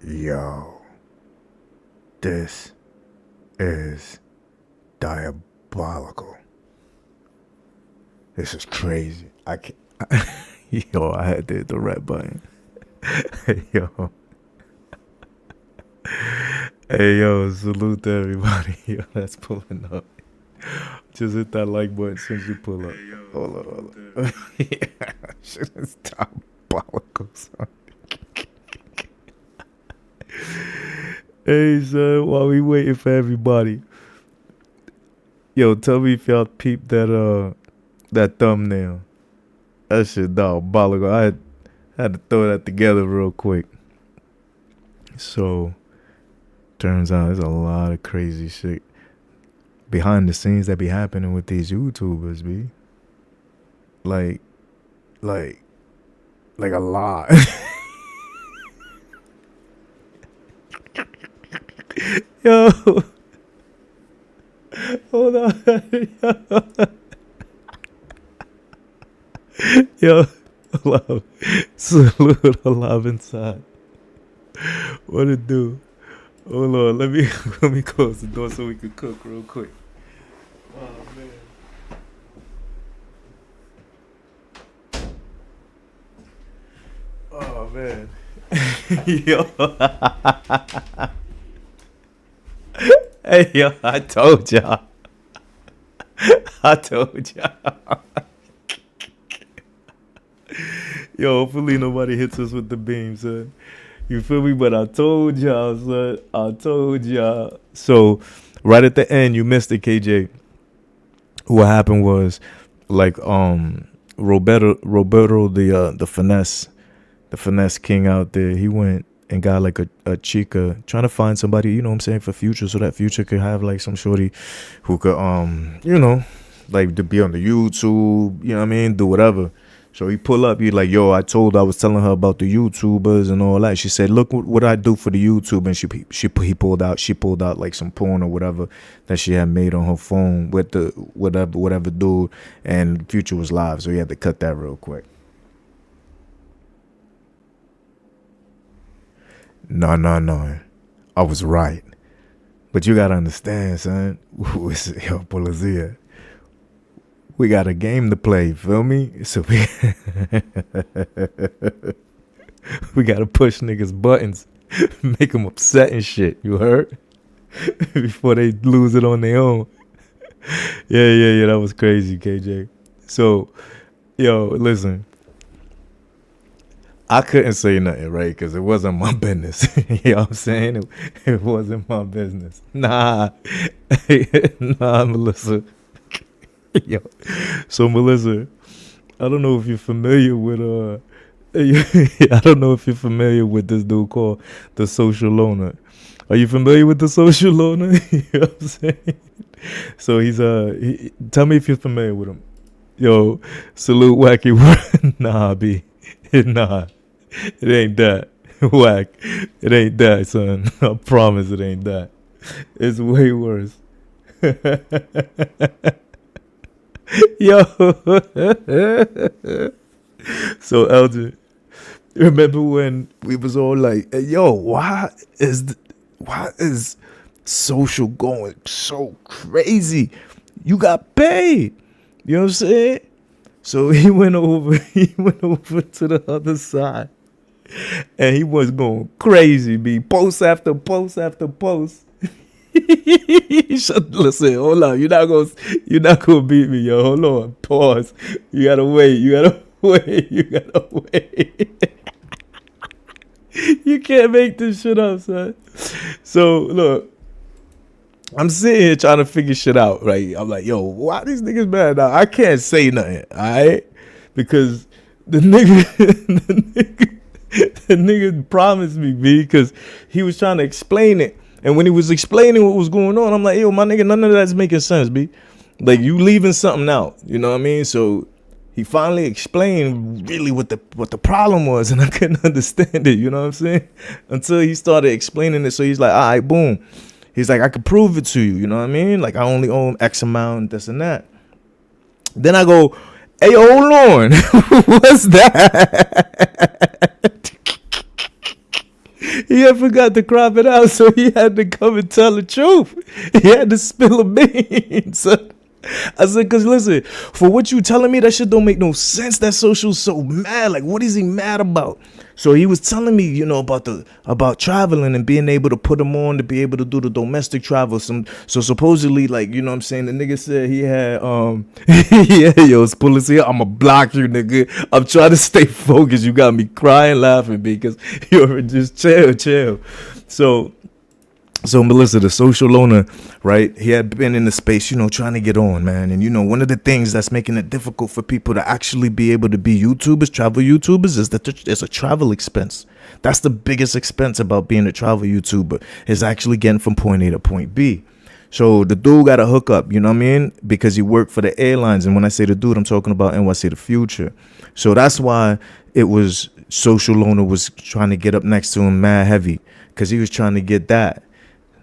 Yo, this is diabolical. This is crazy. I can't. Yo, I had to hit the red button. Yo. Hey, yo, salute to everybody. Yo, that's pulling up. Just hit that like button since you pull up. Hey, yo, hold on. Yeah, shit is diabolical, son. Hey, son, while we waiting for everybody. Yo, tell me if y'all peeped that thumbnail. That shit diabolical. I had to throw that together real quick. So, turns out there's a lot of crazy shit behind the scenes that be happening with these YouTubers, B. Like a lot. Yo, hold on. Yo, love, salute, alive inside. What it do? Hold on, let me close the door so we can cook real quick. Oh man. Oh man. Yo. Hey yo, I told y'all. Yo, hopefully nobody hits us with the beam, son. You feel me? But I told y'all, son. I told y'all. So, right at the end, you missed it, KJ. What happened was, like, Roberto, the finesse king out there, he went and got like a chica, trying to find somebody, you know what I'm saying, for Future, so that Future could have like some shorty who could, you know, like to be on the YouTube, you know what I mean, do whatever. So he pull up, he like, yo, I was telling her about the YouTubers and all that. She said, look what I do for the YouTube. And he pulled out like some porn or whatever that she had made on her phone with the whatever dude. And Future was live, so he had to cut that real quick. No. I was right. But you gotta understand, son. Yo, Polizia. We got a game to play, feel me? So we gotta push niggas' buttons, make them upset and shit, you heard? Before they lose it on their own. Yeah, that was crazy, KJ. So, yo, listen. I couldn't say nothing, right? Because it wasn't my business. You know what I'm saying? It wasn't my business. Nah, Melissa. Yo. So, Melissa, I don't know if you're familiar with I don't know if you're familiar with this dude called the Social Loner. Are you familiar with the Social Loner? You know what I'm saying? So he's tell me if you're familiar with him. Yo, salute Wacky. Nah, B. Nah, it ain't that. Whack. It ain't that, son. I promise it ain't that. It's way worse. Yo. So, Elgin, remember when we was all like, hey, yo, why is Social going so crazy? You got paid. You know what I'm saying? So he went over to the other side, and he was going crazy, B. Post after post after post. Listen, hold on. You're not gonna beat me, yo. Hold on. Pause. You gotta wait. You can't make this shit up, son. So look. I'm sitting here trying to figure shit out, right? I'm like, yo, why these niggas mad now? I can't say nothing, all right? Because the nigga promised me, B, because he was trying to explain it. And when he was explaining what was going on, I'm like, yo, my nigga, none of that's making sense, B. Like, you leaving something out, you know what I mean? So he finally explained really what the problem was, and I couldn't understand it, you know what I'm saying? Until he started explaining it, so he's like, all right, boom. He's like, I could prove it to you, you know what I mean? Like, I only own X amount, this and that. Then I go, hey, hold on. What's that? He had forgot to crop it out, so he had to come and tell the truth. He had to spill a beans. I said, cause listen, for what you telling me, that shit don't make no sense. That social's so mad. Like, what is he mad about? So he was telling me, you know, about traveling and being able to put him on to be able to do the domestic travel. So supposedly, like, you know what I'm saying, the nigga said he had yeah, yo, police here, I'ma block you, nigga. I'm trying to stay focused. You got me crying, laughing because you're just chill. So Melissa, the social loner, right? He had been in the space, you know, trying to get on, man. And, you know, one of the things that's making it difficult for people to actually be able to be YouTubers, travel YouTubers, is that there's a travel expense. That's the biggest expense about being a travel YouTuber, is actually getting from point A to point B. So the dude got a hookup, you know what I mean? Because he worked for the airlines. And when I say the dude, I'm talking about NYC The Future. So that's why it was social loner was trying to get up next to him mad heavy, because he was trying to get that.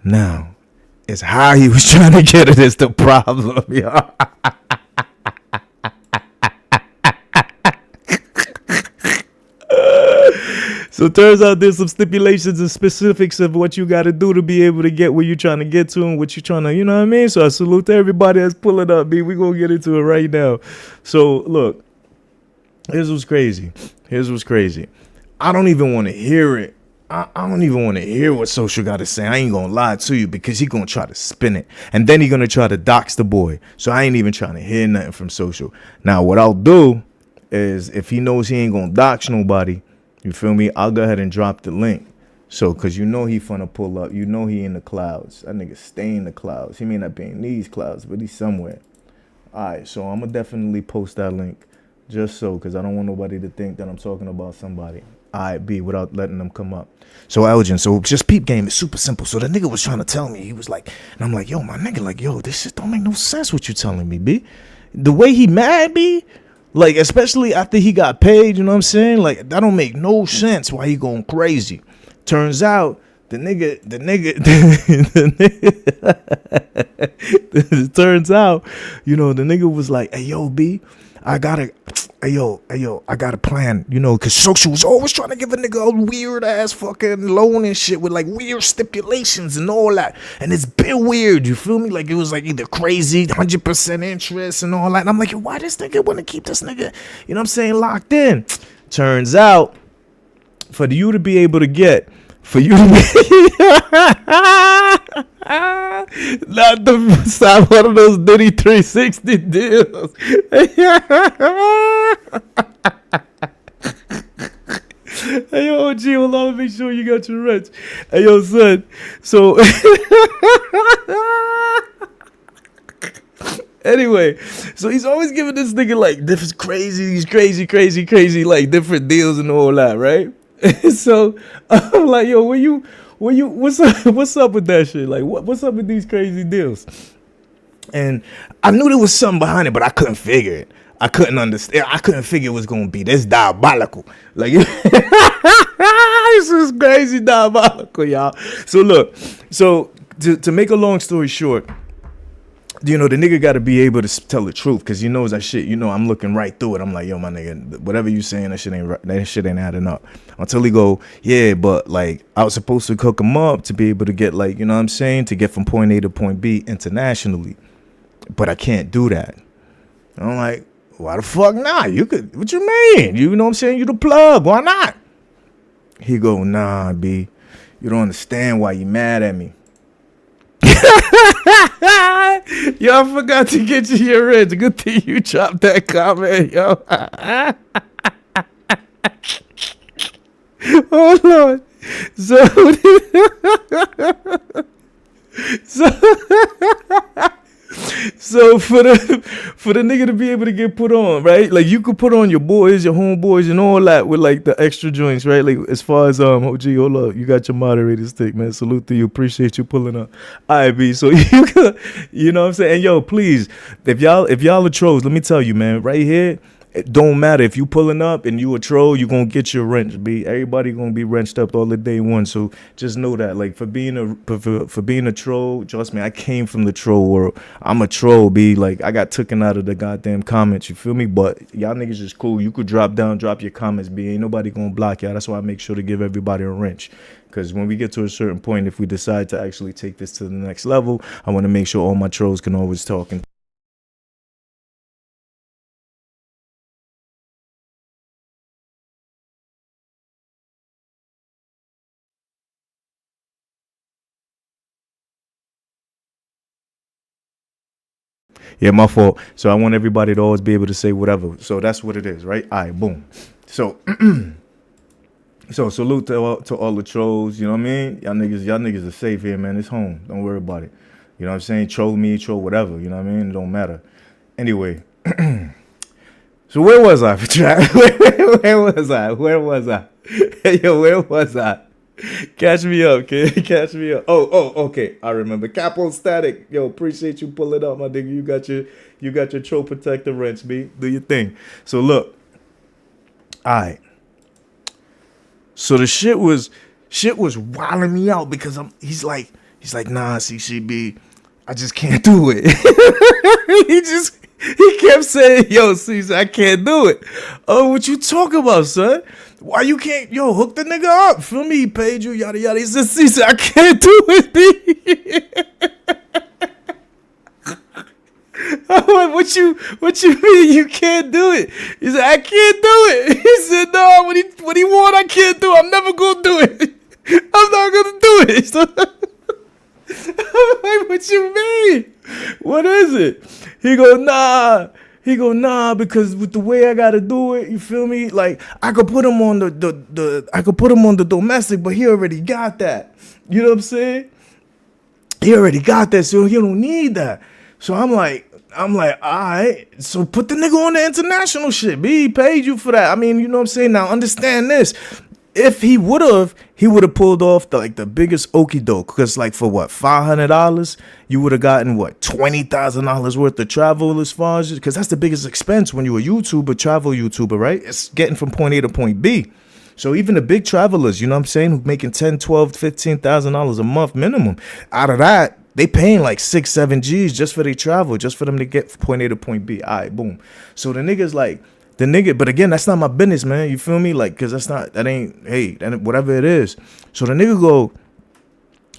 Now, it's how he was trying to get it is the problem, y'all. So it turns out there's some stipulations and specifics of what you got to do to be able to get where you're trying to get to and what you're trying to, you know what I mean? So I salute to everybody that's pulling up, B. We're going to get into it right now. So, look, here's what's crazy. I don't even want to hear it. I don't even want to hear what social got to say. I ain't going to lie to you because he going to try to spin it. And then he going to try to dox the boy. So I ain't even trying to hear nothing from social. Now, what I'll do is if he knows he ain't going to dox nobody, you feel me? I'll go ahead and drop the link. So, because you know he finna pull up. You know he in the clouds. That nigga stay in the clouds. He may not be in these clouds, but he's somewhere. All right, so I'm going to definitely post that link just so, because I don't want nobody to think that I'm talking about somebody. I be without letting them come up. So Elgin, so just peep game is super simple. So the nigga was trying to tell me, he was like, and I'm like, yo, my nigga, like, yo, this shit don't make no sense what you telling me, B. The way he mad, B, like, especially after he got paid, you know what I'm saying? Like, that don't make no sense why he going crazy. Turns out, the nigga, turns out, you know, the nigga was like, hey, yo, B, I got a plan, you know, because social was always trying to give a nigga a weird ass fucking loan and shit with like weird stipulations and all that. And it's been weird, you feel me? Like it was like either crazy, 100% interest and all that. And I'm like, why this nigga want to keep this nigga, you know what I'm saying, locked in? Turns out, for you to be able to get, for you to be not the stop one of those Diddy 360 deals. Hey, yo, OG, hold on, make sure you got your rent. Hey, yo, son. So, anyway, so he's always giving this nigga like these crazy, like different deals and all that, right? So I'm like, yo, what's up with that shit? Like, what's up with these crazy deals? And I knew there was something behind it, but I couldn't figure it. I couldn't understand. I couldn't figure it was gonna be this diabolical. Like, this is crazy diabolical, y'all. So look, to make a long story short, you know, the nigga got to be able to tell the truth because he knows that shit. You know, I'm looking right through it. I'm like, yo, my nigga, whatever you saying, that shit ain't adding up. Until he go, yeah, but like I was supposed to hook him up to be able to get like, you know what I'm saying, to get from point A to point B internationally, but I can't do that. And I'm like, why the fuck not? You could. What you mean? You know what I'm saying? You the plug. Why not? He go, nah, B, you don't understand why you mad at me. Yo, I forgot to get you your rent. Good thing you dropped that comment, yo. Hold on. So for the nigga to be able to get put on, right? Like you could put on your boys, your homeboys, and all that with like the extra joints, right? Like as far as OG, hold up, you got your moderator stick, man. Salute to you, appreciate you pulling up. All right, B. So you could, you know what I'm saying? And yo, please, if y'all are trolls, let me tell you, man, right here. It don't matter if you pulling up and you a troll, you gonna get your wrench. B, everybody gonna be wrenched up all the day one. So just know that, like, for being a troll, trust me, I came from the troll world. I'm a troll. B, like, I got taken out of the goddamn comments. You feel me? But y'all niggas is cool. You could drop your comments. B, ain't nobody gonna block y'all. That's why I make sure to give everybody a wrench. Because when we get to a certain point, if we decide to actually take this to the next level, I want to make sure all my trolls can always talk. And yeah, my fault. So I want everybody to always be able to say whatever. So that's what it is, right? All right, boom. So, so salute to all the trolls. You know what I mean? Y'all niggas are safe here, man. It's home. Don't worry about it. You know what I'm saying? Troll me, troll whatever. You know what I mean? It don't matter. Anyway. So where was I? Where was I? Yo, where was I? Catch me up, kid. Catch me up. Oh, okay. I remember. Capo Static. Yo, appreciate you pulling up, my nigga. You got your troll protector wrench, B. Do your thing. So look. Alright. So the shit was wilding me out because he's like, nah, CCB, I just can't do it. he kept saying, yo, Caesar, I can't do it. Oh, what you talking about, son? Why you can't, yo, hook the nigga up. Feel me? He paid you, yada, yada. He said, Caesar, I can't do it, B. I'm like, what you mean you can't do it? He said, I can't do it. He said, no, what he want, I can't do. I'm never gonna do it. I'm not gonna do it. So, I'm like, what you mean? What is it? He go, nah, because with the way I gotta do it, you feel me? Like, I could put him on the domestic, but he already got that. You know what I'm saying? He already got that, so he don't need that. So I'm like, all right, so put the nigga on the international shit. B, he paid you for that. I mean, you know what I'm saying? Now understand this. If he would have pulled off the biggest okie doke. Because like for what, $500, you would have gotten what, $20,000 worth of travel as far as, because that's the biggest expense when you're a YouTuber, travel YouTuber, right? It's getting from point A to point B. So even the big travelers, you know what I'm saying, who making $10,000, $12,000, $15,000 a month minimum, out of that, they paying like 6-7 G's just for their travel, just for them to get from point A to point B. All right, boom. So the nigga's like, but again, that's not my business, man. You feel me? Like, cause whatever it is. So the nigga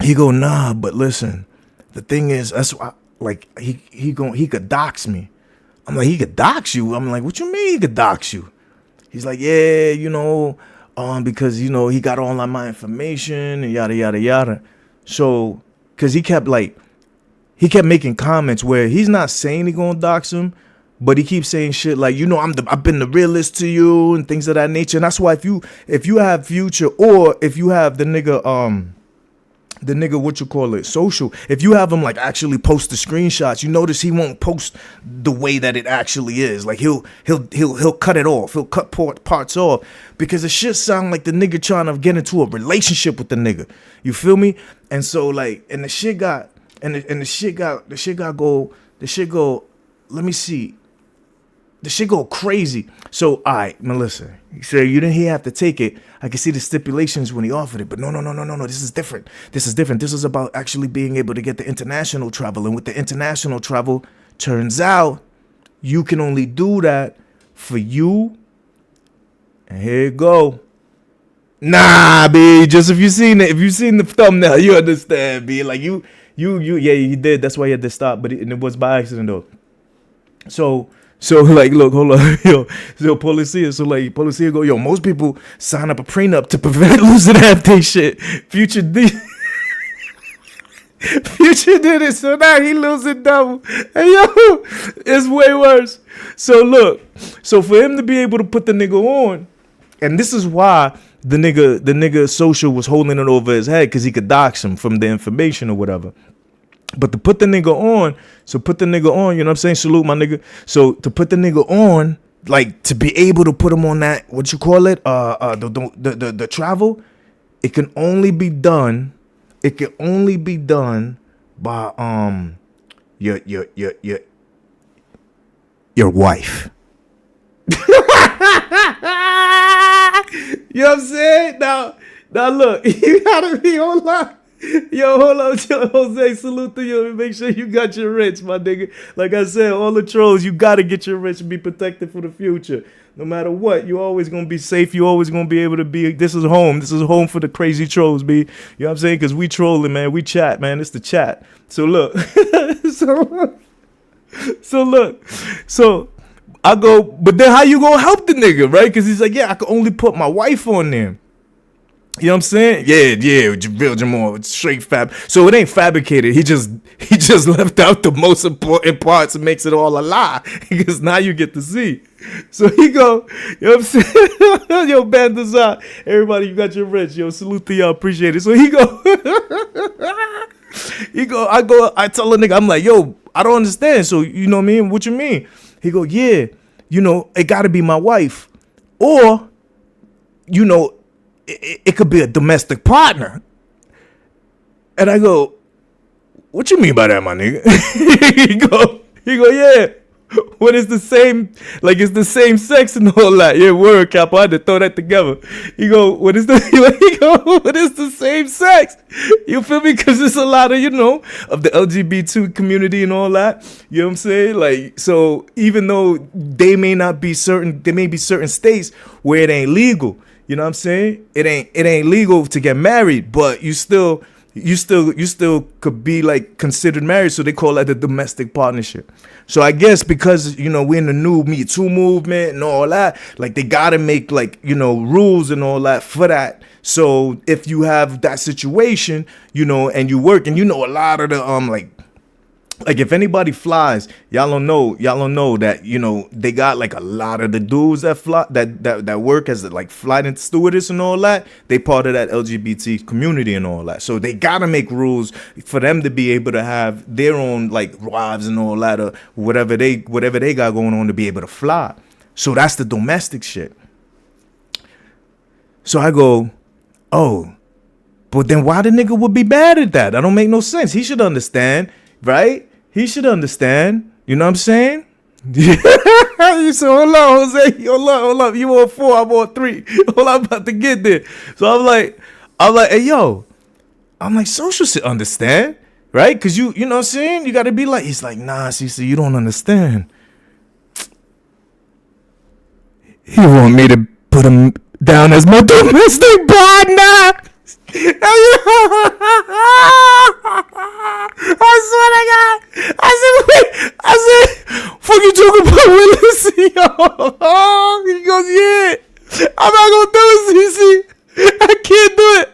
he go, nah, but listen, the thing is, that's why, like, he could dox me. I'm like, he could dox you? I'm like, what you mean he could dox you? He's like, yeah, you know, because, you know, he got all of my information and yada, yada, yada. So, cause he kept making comments where he's not saying he gonna dox him, but he keeps saying shit like, you know, I've been the realest to you and things of that nature. And that's why if you have Future, or if you have the nigga social, if you have him like actually post the screenshots, you notice he won't post the way that it actually is. Like he'll cut it off. He'll cut parts off because the shit sound like the nigga trying to get into a relationship with the nigga. You feel me? And so like, and the shit go, let me see. The shit go crazy. So, all right, Melissa, you say he have to take it. I can see the stipulations when he offered it, but no. This is different. This is about actually being able to get the international travel. And with the international travel, turns out you can only do that for you. And here you go. Nah, B, just if you seen the thumbnail, you understand, B. Like yeah, he did. That's why he had to stop, but it was by accident though. So like, look, hold on, yo. So Policia go, yo, most people sign up a prenup to prevent losing half their shit. Future did it, so now he losing double. And yo, it's way worse. So look, so for him to be able to put the nigga on, and this is why the nigga social was holding it over his head, because he could dox him from the information or whatever. But to put the nigga on, you know what I'm saying? Salute my nigga. So to put the nigga on, like to be able to put him on that, what you call it? The travel, it can only be done by your wife. You know what I'm saying? Now look, you gotta be hold on. Yo, hold on, yo, Jose, salute to you. Make sure you got your rich, my nigga. Like I said, all the trolls, you gotta get your rich and be protected for the future. No matter what, you always gonna be safe. You always gonna be able to be. This is home. This is home for the crazy trolls, B. You know what I'm saying? Because we trolling, man. We chat, man. It's the chat. So look, so I go, but then how you gonna help the nigga, right? Because he's like, yeah, I can only put my wife on there. You know what I'm saying? Yeah, real Jamal, it's straight fab. So it ain't fabricated. He just left out the most important parts and makes it all a lie. Because now you get to see. So he go, you know what I'm saying? Yo, Bandazar, everybody, you got your rich. Yo, salute to y'all, appreciate it. So he go, I tell the nigga, I'm like, yo, I don't understand. So, you know what I mean? What you mean? He go, yeah, you know, it gotta be my wife. Or, you know, it could be a domestic partner. And I go, what you mean by that, my nigga? he go, yeah. When it's the same, like it's the same sex and all that. Yeah, word, Capo. I had to throw that together. He go, when it's the same sex. You feel me? Because there's a lot of, you know, of the LGBT community and all that. You know what I'm saying? Like, so even though there may be certain states where it ain't legal. You know what I'm saying? It ain't legal to get married, but you still could be like considered married. So they call that the domestic partnership. So I guess because, you know, we're in the new Me Too movement and all that, like they gotta make like, you know, rules and all that for that. So if you have that situation, you know, and you work, and you know a lot of the like if anybody flies, y'all don't know that, you know, they got like a lot of the dudes that fly that work as like flight and stewardess and all that. They part of that LGBT community and all that. So they gotta make rules for them to be able to have their own like wives and all that, or whatever they got going on to be able to fly. So that's the domestic shit. So I go, oh, but then why the nigga would be bad at that? That don't make no sense. He should understand. Right? He should understand. You know what I'm saying? You said, hold on, Jose. Hold up. You on 4, I'm on 3. Hold on, I'm about to get there. So I'm like, hey, yo. I'm like, social should understand. Right? Because you know what I'm saying? You got to be like, he's like, nah, CC, you don't understand. He want me to put him down as my domestic partner. I swear to God. I said, fuck you talking about Willis? He goes, yeah. I'm not gonna do it, CC. I can't do it.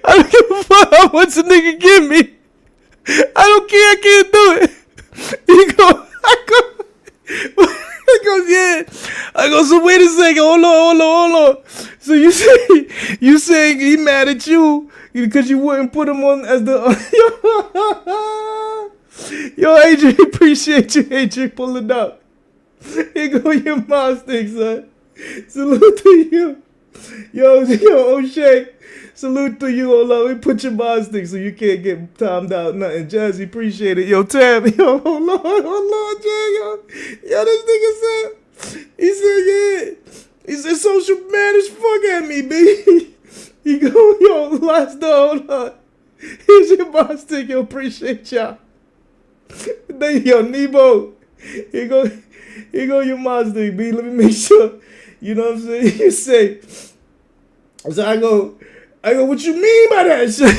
I don't give a fuck how much the nigga give me. I don't care. I can't do it. He goes, yeah. I go, so wait a second. Hold on. So you saying he mad at you because you wouldn't put him on as the yo, Adrian, appreciate you, Adrian, pulling up. Here go your mom stick, son. Salute to you. Yo, O'Shea. Salute to you, hold on. We put your mom stick so you can't get timed out nothing. Jazzy, appreciate it. Yo, Tam, yo, hold on, Jay, yo, this nigga said, he said, yeah. He said, social man as fuck at me, B. He go, yo, last door, hold on. Here's your boss stick, yo, appreciate y'all. Then, yo, Nebo. Here go your boss stick, B. Let me make sure. You know what I'm saying? You say. So I go, what you mean by that shit?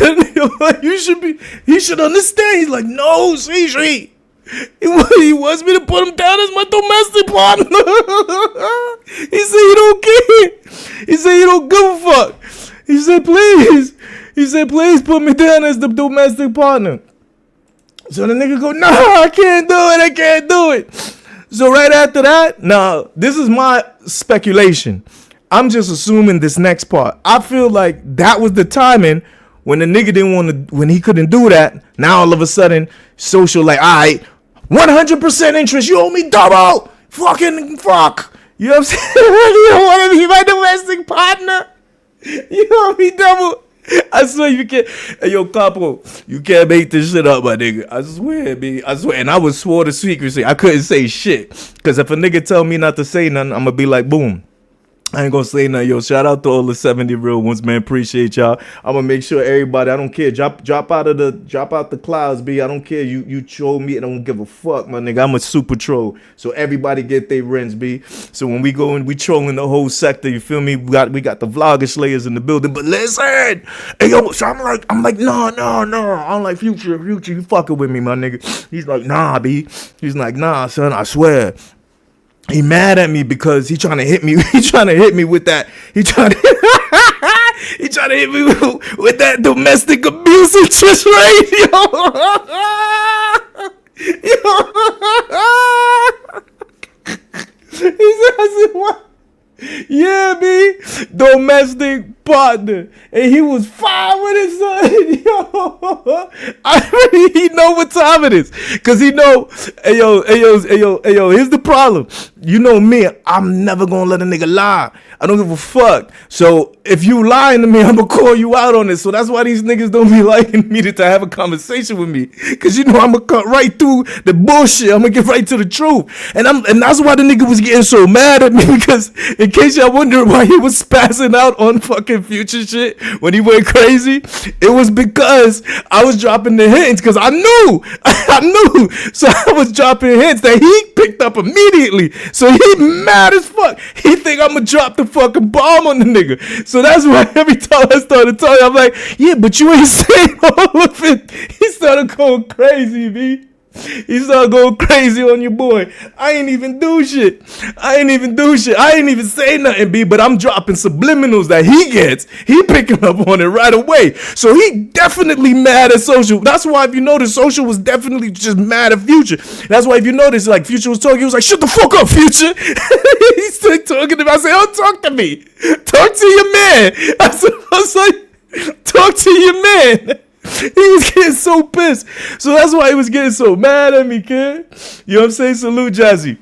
He should understand. He's like, no, CC. He wants me to put him down as my domestic partner. He said he don't care. He said he don't give a fuck. He said, please put me down as the domestic partner. So the nigga go, no, I can't do it. So right after that, now, this is my speculation. I'm just assuming this next part. I feel like that was the timing when the nigga when he couldn't do that. Now all of a sudden, social like, all right, 100% interest. You owe me double. Fucking fuck. You know what I'm saying? You don't want to be my domestic partner. You owe me double. I swear you can't. Hey, yo, Capo, you can't make this shit up, my nigga. I swear, B. I swear. And I was swore to secrecy. I couldn't say shit. Because if a nigga tell me not to say nothing, I'm going to be like, boom. I ain't gonna say nothing, yo. Shout out to all the 70 real ones, man. Appreciate y'all. I'm gonna make sure everybody, I don't care. Drop out the clouds, B. I don't care. You troll me, I don't give a fuck, my nigga. I'm a super troll. So everybody get their rents, B. So when we go and we trolling the whole sector, you feel me? We got the vlogger slayers in the building. But listen, hey yo, so I'm like, no. I'm like, future, you fucking with me, my nigga. He's like, nah, B. He's like, nah, son, I swear. He mad at me because he trying to hit me. He trying to hit me with that. He trying to hit me with that domestic abuse interest rate, yo. He says what? Yeah, B, domestic partner, and he was fine with his son. Yo, he know what time it is, cause he know. Hey yo. Here's the problem. You know me, I'm never gonna let a nigga lie. I don't give a fuck. So if you lying to me, I'm gonna call you out on it. So that's why these niggas don't be liking me to have a conversation with me, cause you know I'm gonna cut right through the bullshit. I'm gonna get right to the truth, and that's why the nigga was getting so mad at me, because in case y'all wondering why he was spazzing out on fucking Future shit when he went crazy, it was because I was dropping the hints, because I knew. So I was dropping hints that he picked up immediately. So he mad as fuck. He think I'm gonna drop the fucking bomb on the nigga. So that's why every time I started talking, I'm like, yeah, but you ain't saying all of it. He started going crazy, B. He started going crazy on your boy. I ain't even do shit. I ain't even say nothing, B, but I'm dropping subliminals that he gets. He picking up on it right away. So he definitely mad at Social. That's why if you notice, Social was definitely just mad at Future. That's why if you notice, like, Future was talking, he was like, shut the fuck up, Future. He started talking to me. I said, oh, talk to me. Talk to your man. I was like, talk to your man. He was getting so pissed. So that's why he was getting so mad at me, kid. You know what I'm saying? Salute, Jazzy.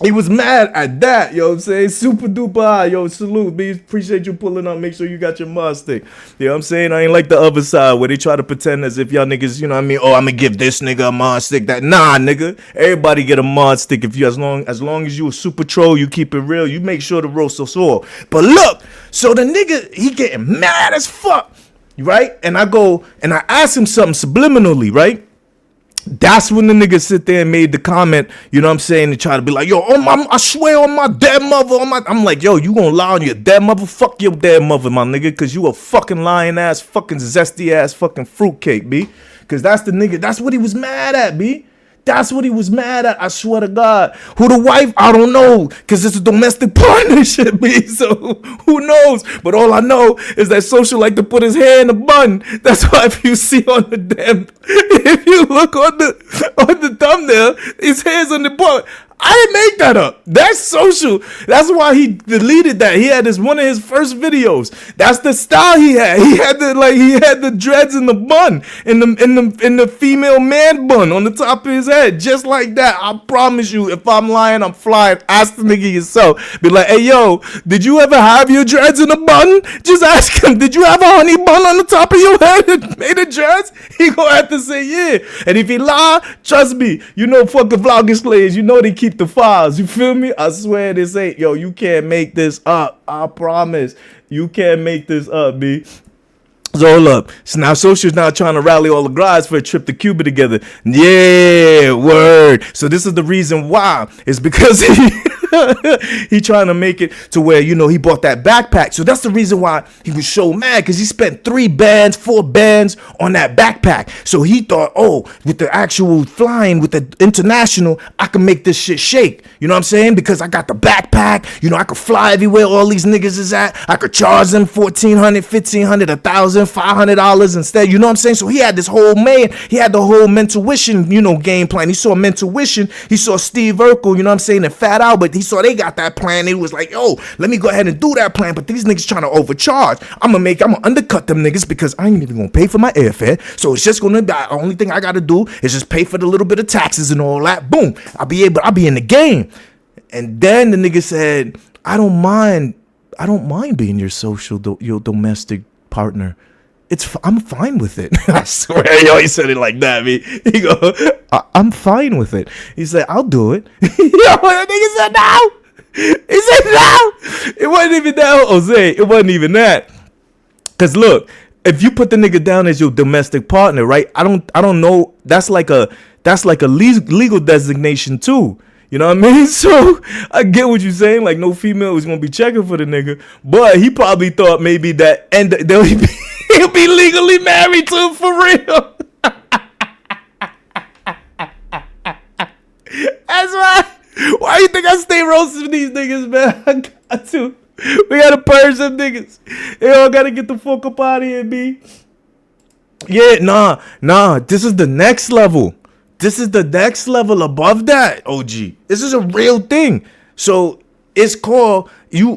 He was mad at that, you know what I'm saying? Super duper high. Yo, salute, B. Appreciate you pulling up. Make sure you got your mod stick. You know what I'm saying? I ain't like the other side where they try to pretend as if y'all niggas, you know what I mean? Oh, I'm gonna give this nigga a mod stick. That nah, nigga. Everybody get a mod stick if you as long as you a super troll, you keep it real, you make sure to roast us all. But look, so the nigga, he getting mad as fuck. Right? And I go and I ask him something subliminally, right? That's when the nigga sit there and made the comment, you know what I'm saying, and try to be like, yo, I swear on my dead mother, I'm like, yo, you gonna lie on your dead mother? Fuck your dead mother, my nigga, cause you a fucking lying ass, fucking zesty ass fucking fruitcake, B. Cause that's the nigga, that's what he was mad at, B. That's what he was mad at. I swear to God. Who the wife? I don't know. Because it's a domestic partnership, B. So who knows? But all I know is that Social like to put his hair in a bun. That's why if you see on the damn, if you look on the thumbnail, his hair's on the bun. I didn't make that up. That's Social. That's why he deleted that. He had one of his first videos. That's the style he had. He had the dreads in the bun, in the female man bun on the top of his head, just like that. I promise you, if I'm lying, I'm flying. Ask the nigga yourself. Be like, hey yo, did you ever have your dreads in a bun? Just ask him. Did you have a honey bun on the top of your head and made a dreads? He gonna have to say yeah. And if he lie, trust me, you know fucking vlogging slayers, you know they keep the files, you feel me? I swear this ain't, yo, you can't make this up. I promise. You can't make this up, B. So hold up. So now Social's now trying to rally all the guys for a trip to Cuba together. Yeah, word. So this is the reason why. It's because he trying to make it to where, you know, he bought that backpack. So that's the reason why he was so mad, because he spent 4 bands on that backpack. So he thought, oh, with the actual flying, with the international, I can make this shit shake. You know what I'm saying? Because I got the backpack. You know, I could fly everywhere all these niggas is at. I could charge them $1,400, $1,500, $1,000, $500 instead. You know what I'm saying? So he had this whole he had the whole mentuition, you know, game plan. He saw mentuition. He saw Steve Urkel, you know what I'm saying, and Fat Albert. He saw they got that plan. He was like, yo, let me go ahead and do that plan. But these niggas trying to overcharge. I'm gonna undercut them niggas because I ain't even gonna pay for my airfare. So it's just gonna, the only thing I gotta do is just pay for the little bit of taxes and all that. Boom. I'll be in the game. And then the nigga said, I don't mind being your domestic partner. I'm fine with it. I swear, yo, he said it like that, me. He go, I'm fine with it. He said, I'll do it. Yo, that nigga said no. He said no. It wasn't even that, Jose. It wasn't even that. Cause look, if you put the nigga down as your domestic partner, right? I don't know. That's like a legal designation too. You know what I mean? So I get what you're saying. Like no female is gonna be checking for the nigga, but he probably thought maybe that and he'll be legally married to him for real. That's why. Why you think I stay roasting these niggas, man? I got to. We gotta purge them niggas. They all gotta get the fuck up out of here, B. Yeah, nah. This is the next level. This is the next level above that, OG. This is a real thing. So it's called you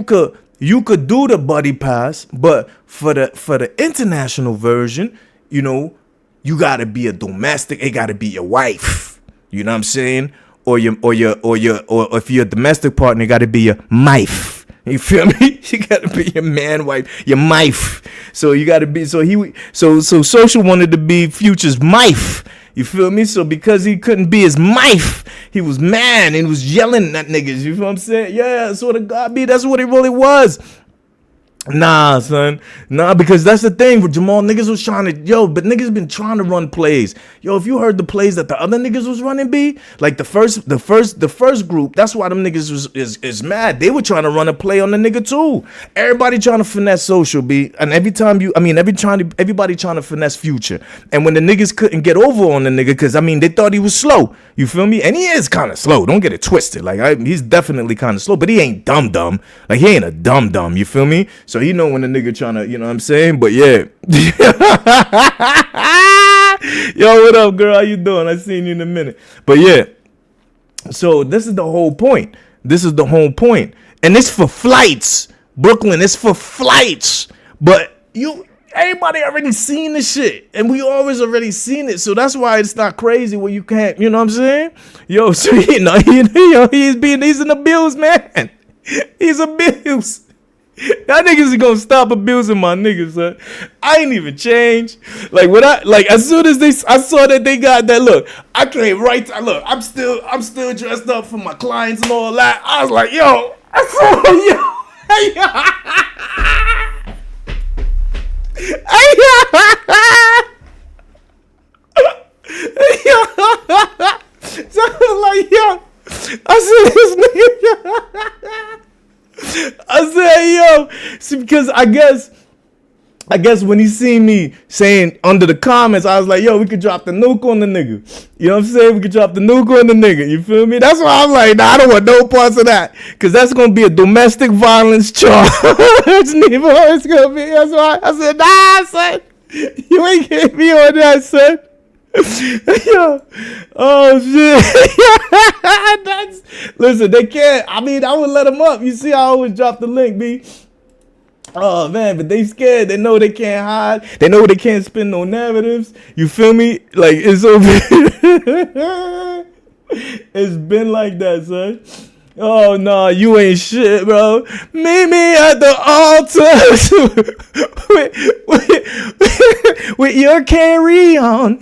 could do the buddy pass, but for the international version, you know, you gotta be a domestic. It gotta be your wife. You know what I'm saying? Or if you're a domestic partner, it gotta be your wife. You feel me? You gotta be your man, wife, your wife. So you gotta be. So Social wanted to be Future's wife. You feel me? So because he couldn't be his wife, he was mad and he was yelling at niggas. You feel what I'm saying? Yeah, sort of God be. That's what it really was. Nah, son. Nah, because that's the thing with Jamal. Niggas was trying to, but niggas been trying to run plays. Yo, if you heard the plays that the other niggas was running, B, like the first group, that's why them niggas is mad. They were trying to run a play on the nigga too. Everybody trying to finesse Social, B, and everybody trying to finesse Future. And when the niggas couldn't get over on the nigga, because they thought he was slow. You feel me? And he is kind of slow. Don't get it twisted. Like he's definitely kind of slow, but he ain't dumb. Like he ain't a dumb. You feel me? So he know when the nigga trying to, you know what I'm saying? But yeah. Yo, what up, girl? How you doing? I seen you in a minute. But yeah. So this is the whole point. And it's for flights. Brooklyn, it's for flights. But everybody already seen this shit. And we always already seen it. So that's why it's not crazy where you can't, you know what I'm saying? Yo, so he's an abused man. He's abused. Y'all niggas is gonna stop abusing my niggas, son. I ain't even changed. Like as soon as I saw that they got that look, I came right to look. I'm still dressed up for my clients and all that. I was like, yo, So I was like, yo, I said this nigga. I said, yo, see, because I guess when he seen me saying under the comments, I was like, yo, we could drop the nuke on the nigga. You know what I'm saying? We could drop the nuke on the nigga. You feel me? That's why I'm like, nah, I don't want no parts of that. Because that's going to be a domestic violence charge. It's going to be. That's why I said, nah, son. You ain't getting me on that, son. Yo, oh shit. Listen, they can't. I would let them up. You see, I always drop the link, B. Oh man, but they scared. They know they can't hide. They know they can't spin no narratives. You feel me? Like it's over. It's been like that, son. Oh no, you ain't shit, bro. Meet me at the altar with your carry on.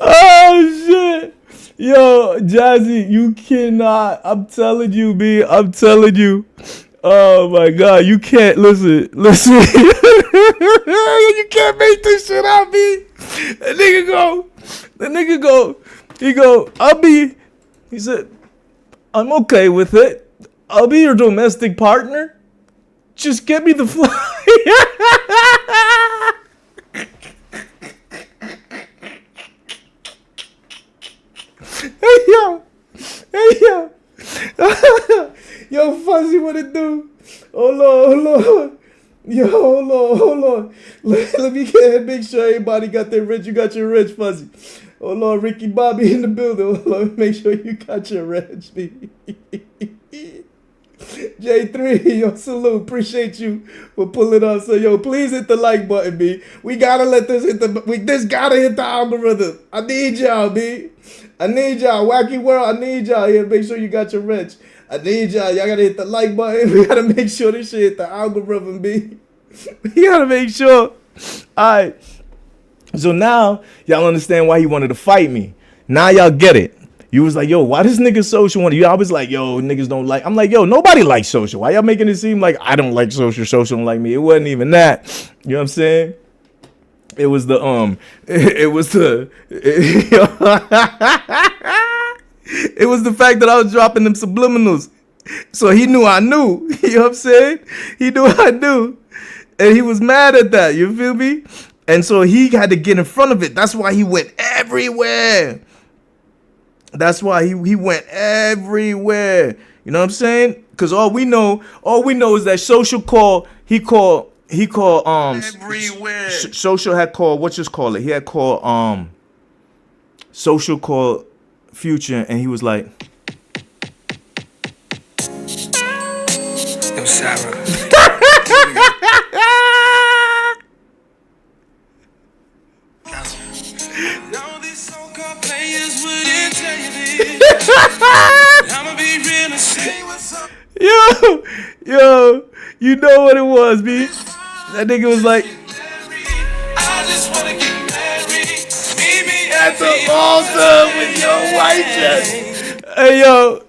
Oh shit. Yo, Jazzy, you cannot. I'm telling you, B. I'm telling you. Oh my God, you can't listen. You can't make this shit up, B. The nigga go, he said, I'm okay with it. I'll be your domestic partner. Just get me the flight. Hey yo. Yo, Fuzzy, what it do? Hold on. Yo, hold on. Let me make sure everybody got their rich. You got your rich, Fuzzy. Hold on, Ricky Bobby in the building. Hold on, make sure you got your rich, B. J3, yo, salute. Appreciate you for pulling up. So, yo, please hit the like button, B. We gotta let this hit this gotta hit the algorithm. I need y'all, B. I need y'all. Wacky World, I need y'all here. Make sure you got your rich. I need y'all. Y'all gotta hit the like button. We gotta make sure this shit hit the algorithm, B. We gotta make sure. Alright. So now y'all understand why he wanted to fight me. Now y'all get it. You was like, yo, why this nigga social want to? I was like, yo, niggas don't like. I'm like, yo, nobody likes social. Why y'all making it seem like I don't like social? Social don't like me. It wasn't even that. You know what I'm saying? It was the it was the it was the fact that I was dropping them subliminals. So he knew I knew. You know what I'm saying? He knew I knew. And he was mad at that. You feel me? And so he had to get in front of it. That's why he went everywhere. That's why he went everywhere. You know what I'm saying? Because all we know is that social called everywhere. Social had called, what just call it? He had called social called Future, and he was like, yo, Sarah. Yo, you know what it was, B. That nigga was like, I just wanna get married. Meet me at the altar with your white chest. Hey yo,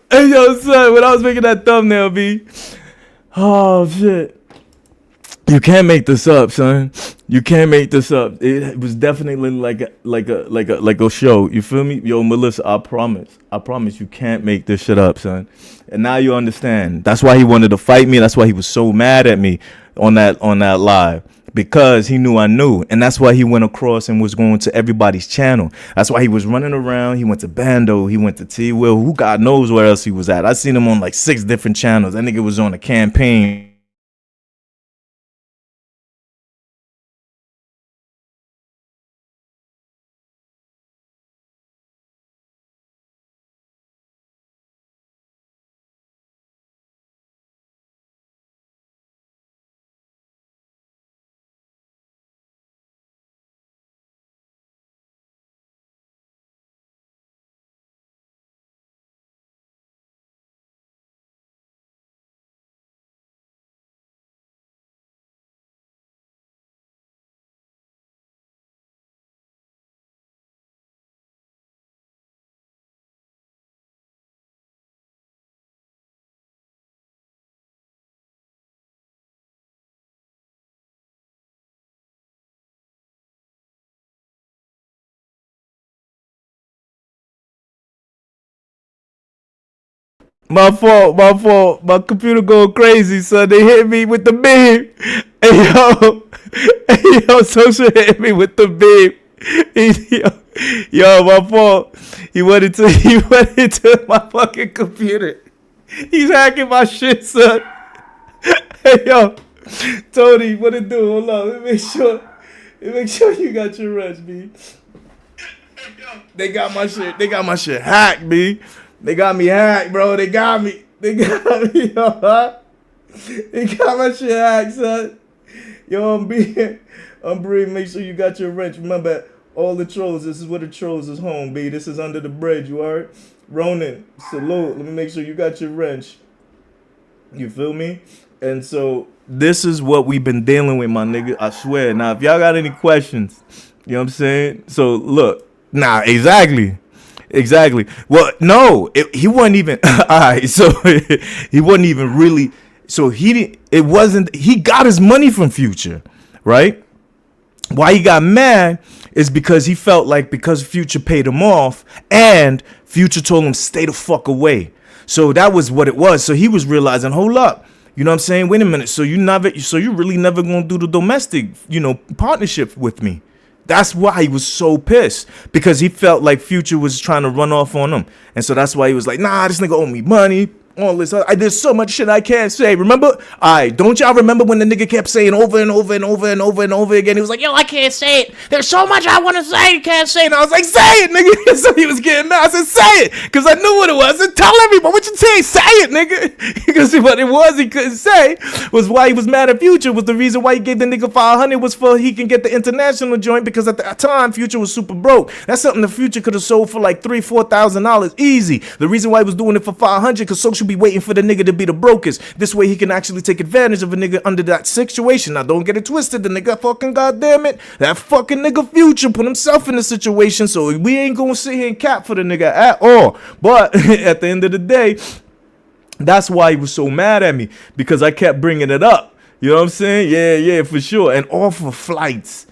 son, when I was making that thumbnail, B. Oh shit. You can't make this up, son. You can't make this up. It was definitely like a show. You feel me? Yo, Melissa, I promise you can't make this shit up, son. And now you understand. That's why he wanted to fight me. That's why he was so mad at me on that live. Because he knew I knew. And that's why he went across and was going to everybody's channel. That's why he was running around. He went to Bando. He went to T-Will. Who God knows where else he was at. I seen him on like 6 different channels. That nigga was on a campaign. My fault. My computer going crazy, son. They hit me with the beam. Hey, yo, Social hit me with the beam. Yo, my fault. He went into my fucking computer. He's hacking my shit, son. Hey, yo, Tony, what it do? Hold on, let me make sure you got your wrench, B. They got my shit hacked, B. They got me hacked, bro. They got me, yo. They got my shit hacked, son. Yo, I'm Bree. Make sure you got your wrench. Remember, all the trolls, this is where the trolls is home, B. This is under the bridge, you heard? Ronan, salute. Let me make sure you got your wrench. You feel me? And so, this is what we've been dealing with, my nigga. I swear. Now, if y'all got any questions, you know what I'm saying? So, look. Nah, exactly. Well, no, he wasn't even. All right, so he wasn't even really. So he didn't. It wasn't. He got his money from Future, right? Why he got mad is because he felt like because Future paid him off, and Future told him stay the fuck away. So that was what it was. So he was realizing, hold up, you know what I'm saying? Wait a minute. So you really never gonna do the domestic, partnership with me. That's why he was so pissed, because he felt like Future was trying to run off on him. And so that's why he was like, nah, this nigga owe me money. All this, there's so much shit I can't say. Remember? Don't y'all remember when the nigga kept saying over and over and over and over and over again? He was like, yo, I can't say it. There's so much I want to say, you can't say it. And I was like, say it, nigga. So he was getting mad. I said, say it, because I knew what it was. I said, tell everybody what you say. Say it, nigga. Because what it was he couldn't say was why he was mad at Future, was the reason why he gave the nigga 500 was for he can get the international joint, because at the time Future was super broke. That's something the Future could have sold for like $3,000-$4,000 easy. The reason why he was doing it for 500 because Social be waiting for the nigga to be the brokest. This way he can actually take advantage of a nigga under that situation. Now don't get it twisted. The nigga fucking goddamn it, that fucking nigga Future put himself in the situation. So we ain't gonna sit here and cap for the nigga at all. But at the end of the day, that's why he was so mad at me, because I kept bringing it up. You know what I'm saying? Yeah, for sure. And all for flights.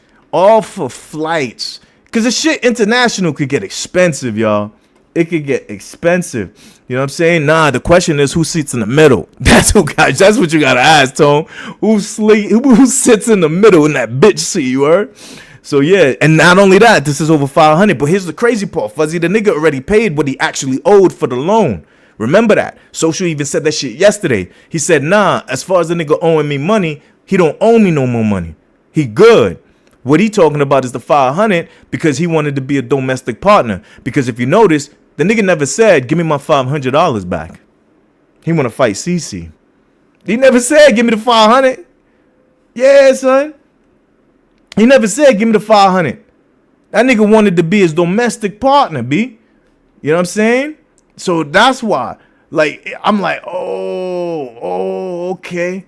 Because the shit international could get expensive, y'all. It could get expensive. You know what I'm saying? Nah, the question is who sits in the middle. That's what you gotta ask, Tone. Who sits in the middle in that bitch seat, you heard? So yeah, and not only that, this is over 500. But here's the crazy part, Fuzzy. The nigga already paid what he actually owed for the loan. Remember that. Social even said that shit yesterday. He said, nah, as far as the nigga owing me money, he don't owe me no more money. He good. What he talking about is the 500 because he wanted to be a domestic partner. Because if you notice, the nigga never said, give me my $500 back. He want to fight CC. He never said, give me the 500. Yeah, son. He never said, give me the 500. That nigga wanted to be his domestic partner, B. You know what I'm saying? So that's why. Like, I'm like, okay.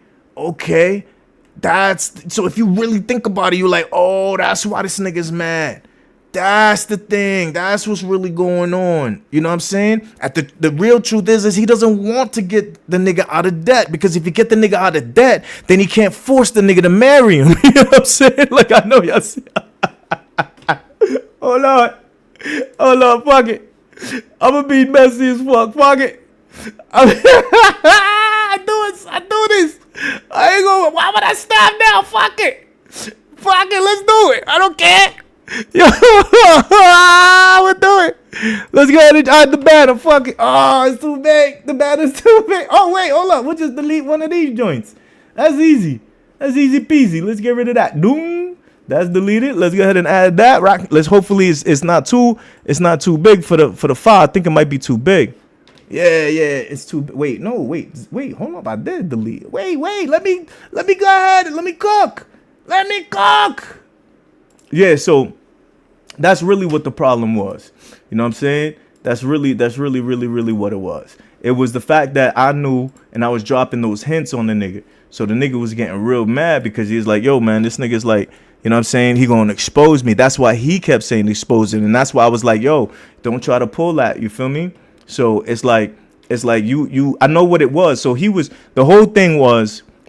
So if you really think about it, you're like, oh, that's why this nigga's mad. That's the thing. That's what's really going on. You know what I'm saying? The real truth is he doesn't want to get the nigga out of debt, because if you get the nigga out of debt, then he can't force the nigga to marry him. You know what I'm saying? Like, I know y'all see. Hold on, fuck it. I'm gonna be messy as fuck. Fuck it. I do this. I ain't gonna. Why would I stop now? Fuck it. Let's do it. I don't care. Yo, we'll do it. Let's go ahead and add the banner. Fuck it. Oh, it's too big. The banner's too big. Oh, wait, hold up. We'll just delete one of these joints. That's easy. That's easy peasy. Let's get rid of that. Doom. That's deleted. Let's go ahead and add that. Let's hopefully it's not too big for the file. I think it might be too big. Yeah, it's too. Wait, hold up. I did delete. Wait. Let me go ahead. Let me cook. Yeah. So that's really what the problem was. You know what I'm saying? That's really what it was. It was the fact that I knew and I was dropping those hints on the nigga. So the nigga was getting real mad because he was like, yo, man, this nigga's like, you know what I'm saying? He gonna expose me. That's why he kept saying expose it. And that's why I was like, yo, don't try to pull that. You feel me? So it's like you I know what it was. So the whole thing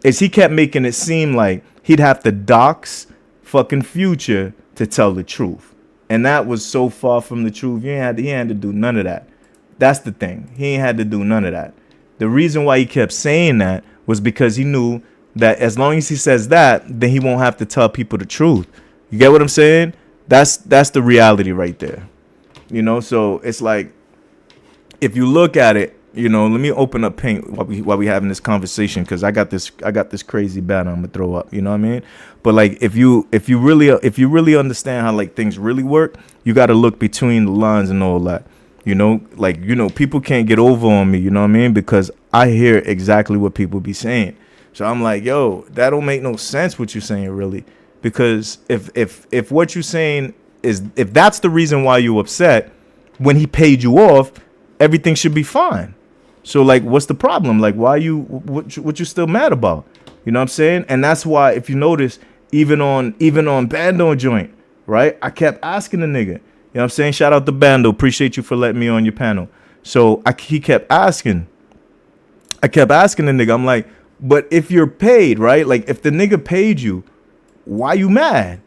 is he kept making it seem like he'd have to dox fucking Future to tell the truth. And that was so far from the truth. He ain't had to do none of that. That's the thing. He ain't had to do none of that. The reason why he kept saying that was because he knew that as long as he says that, then he won't have to tell people the truth. You get what I'm saying? That's the reality right there. You know, so it's like, if you look at it, you know, let me open up Paint while we having this conversation, because I got this crazy banner I'm gonna throw up. You know what I mean? But like, if you really understand how like things really work, you got to look between the lines and all that. You know, like, you know, people can't get over on me. You know what I mean? Because I hear exactly what people be saying. So I'm like, yo, that don't make no sense what you're saying, really. Because if what you're saying is, if that's the reason why you upset, when he paid you off, everything should be fine. So like, what's the problem? Like, what you still mad about? You know what I'm saying? And that's why, if you notice, even on Bando Joint, right? I kept asking the nigga, you know what I'm saying? Shout out to Bando. Appreciate you for letting me on your panel. So he kept asking. I kept asking the nigga, I'm like, but if you're paid, right? Like, if the nigga paid you, why you mad?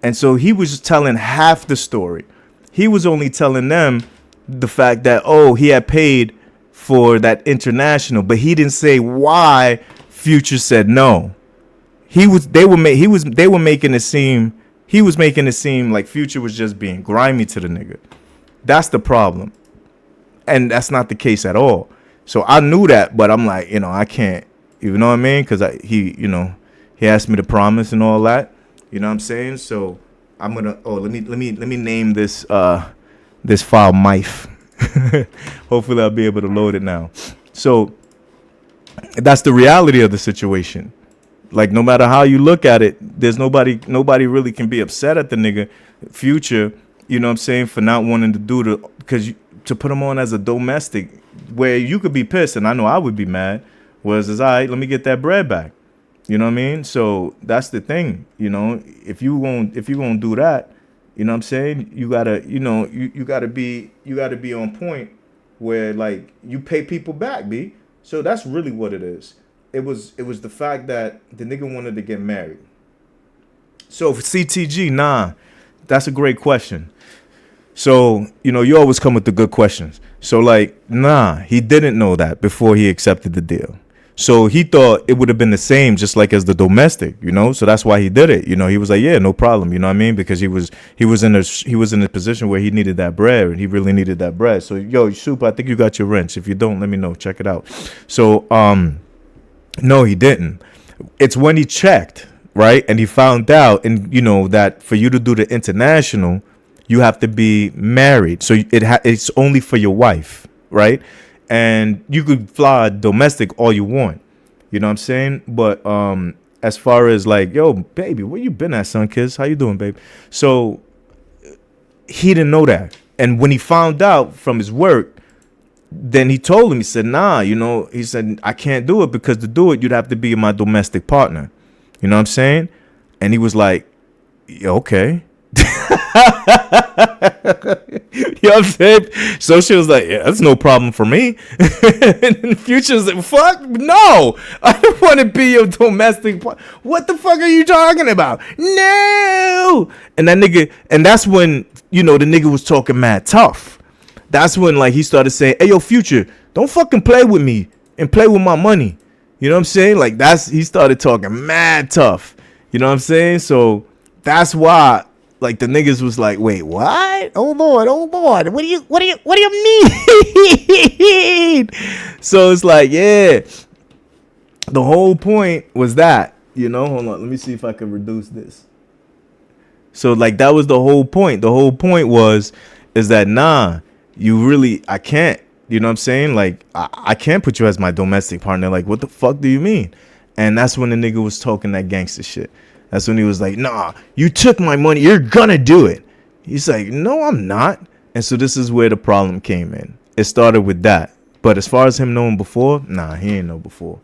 And so he was just telling half the story. He was only telling them the fact that, oh, he had paid for that international, but he didn't say why Future said no. He was making it seem like Future was just being grimy to the nigga. That's the problem. And that's not the case at all. So I knew that, but I'm like, you know, I can't, you know what I mean? Because he asked me to promise and all that. You know what I'm saying? So I'm gonna let me name this file Mife. Hopefully I'll be able to load it now. So that's the reality of the situation. Like, no matter how you look at it, there's nobody really can be upset at the nigga Future, you know what I'm saying, for not wanting to do because to put him on as a domestic, where you could be pissed, and I know I would be mad. Was all right, let me get that bread back. You know what I mean? So that's the thing. You know, if you gonna do that, you know what I'm saying? You gotta, you gotta be on point where like you pay people back, B. So that's really what it is. It was the fact that the nigga wanted to get married. So for CTG, nah, that's a great question. So, you always come with the good questions. So like, nah, he didn't know that before he accepted the deal. So he thought it would have been the same, just like as the domestic, So that's why he did it. He was like, yeah, no problem. You know what I mean? Because he was in a position where he needed that bread, and he really needed that bread. So, yo, Soup, I think you got your wrench. If you don't, let me know. Check it out. So, no, he didn't. It's when he checked, right? And he found out, and that for you to do the international, you have to be married. So it's only for your wife, right? And you could fly domestic all you want. You know what I'm saying? But as far as like, yo, baby, where you been at, son, kids? How you doing, babe? So he didn't know that. And when he found out from his work, then he told him, he said, nah, he said, I can't do it, because to do it, you'd have to be my domestic partner. You know what I'm saying? And he was like, yeah, okay. You know what I'm saying? So she was like, yeah, that's no problem for me. And Future was like, fuck no, I don't want to be your domestic partner. What the fuck are you talking about? No. And that nigga, and that's when, the nigga was talking mad tough. That's when like he started saying, hey, yo, Future, don't fucking play with me and play with my money. You know what I'm saying? Like he started talking mad tough. You know what I'm saying? So that's why like the niggas was like, wait, what? Oh Lord. What do you mean? So it's like, yeah. The whole point was that, hold on, let me see if I can reduce this. So like that was the whole point. The whole point is that nah, I can't. You know what I'm saying? Like, I can't put you as my domestic partner. Like, what the fuck do you mean? And that's when the nigga was talking that gangster shit. That's when he was like, nah, you took my money. You're gonna do it. He's like, no, I'm not. And so this is where the problem came in. It started with that. But as far as him knowing before, nah, he ain't know before.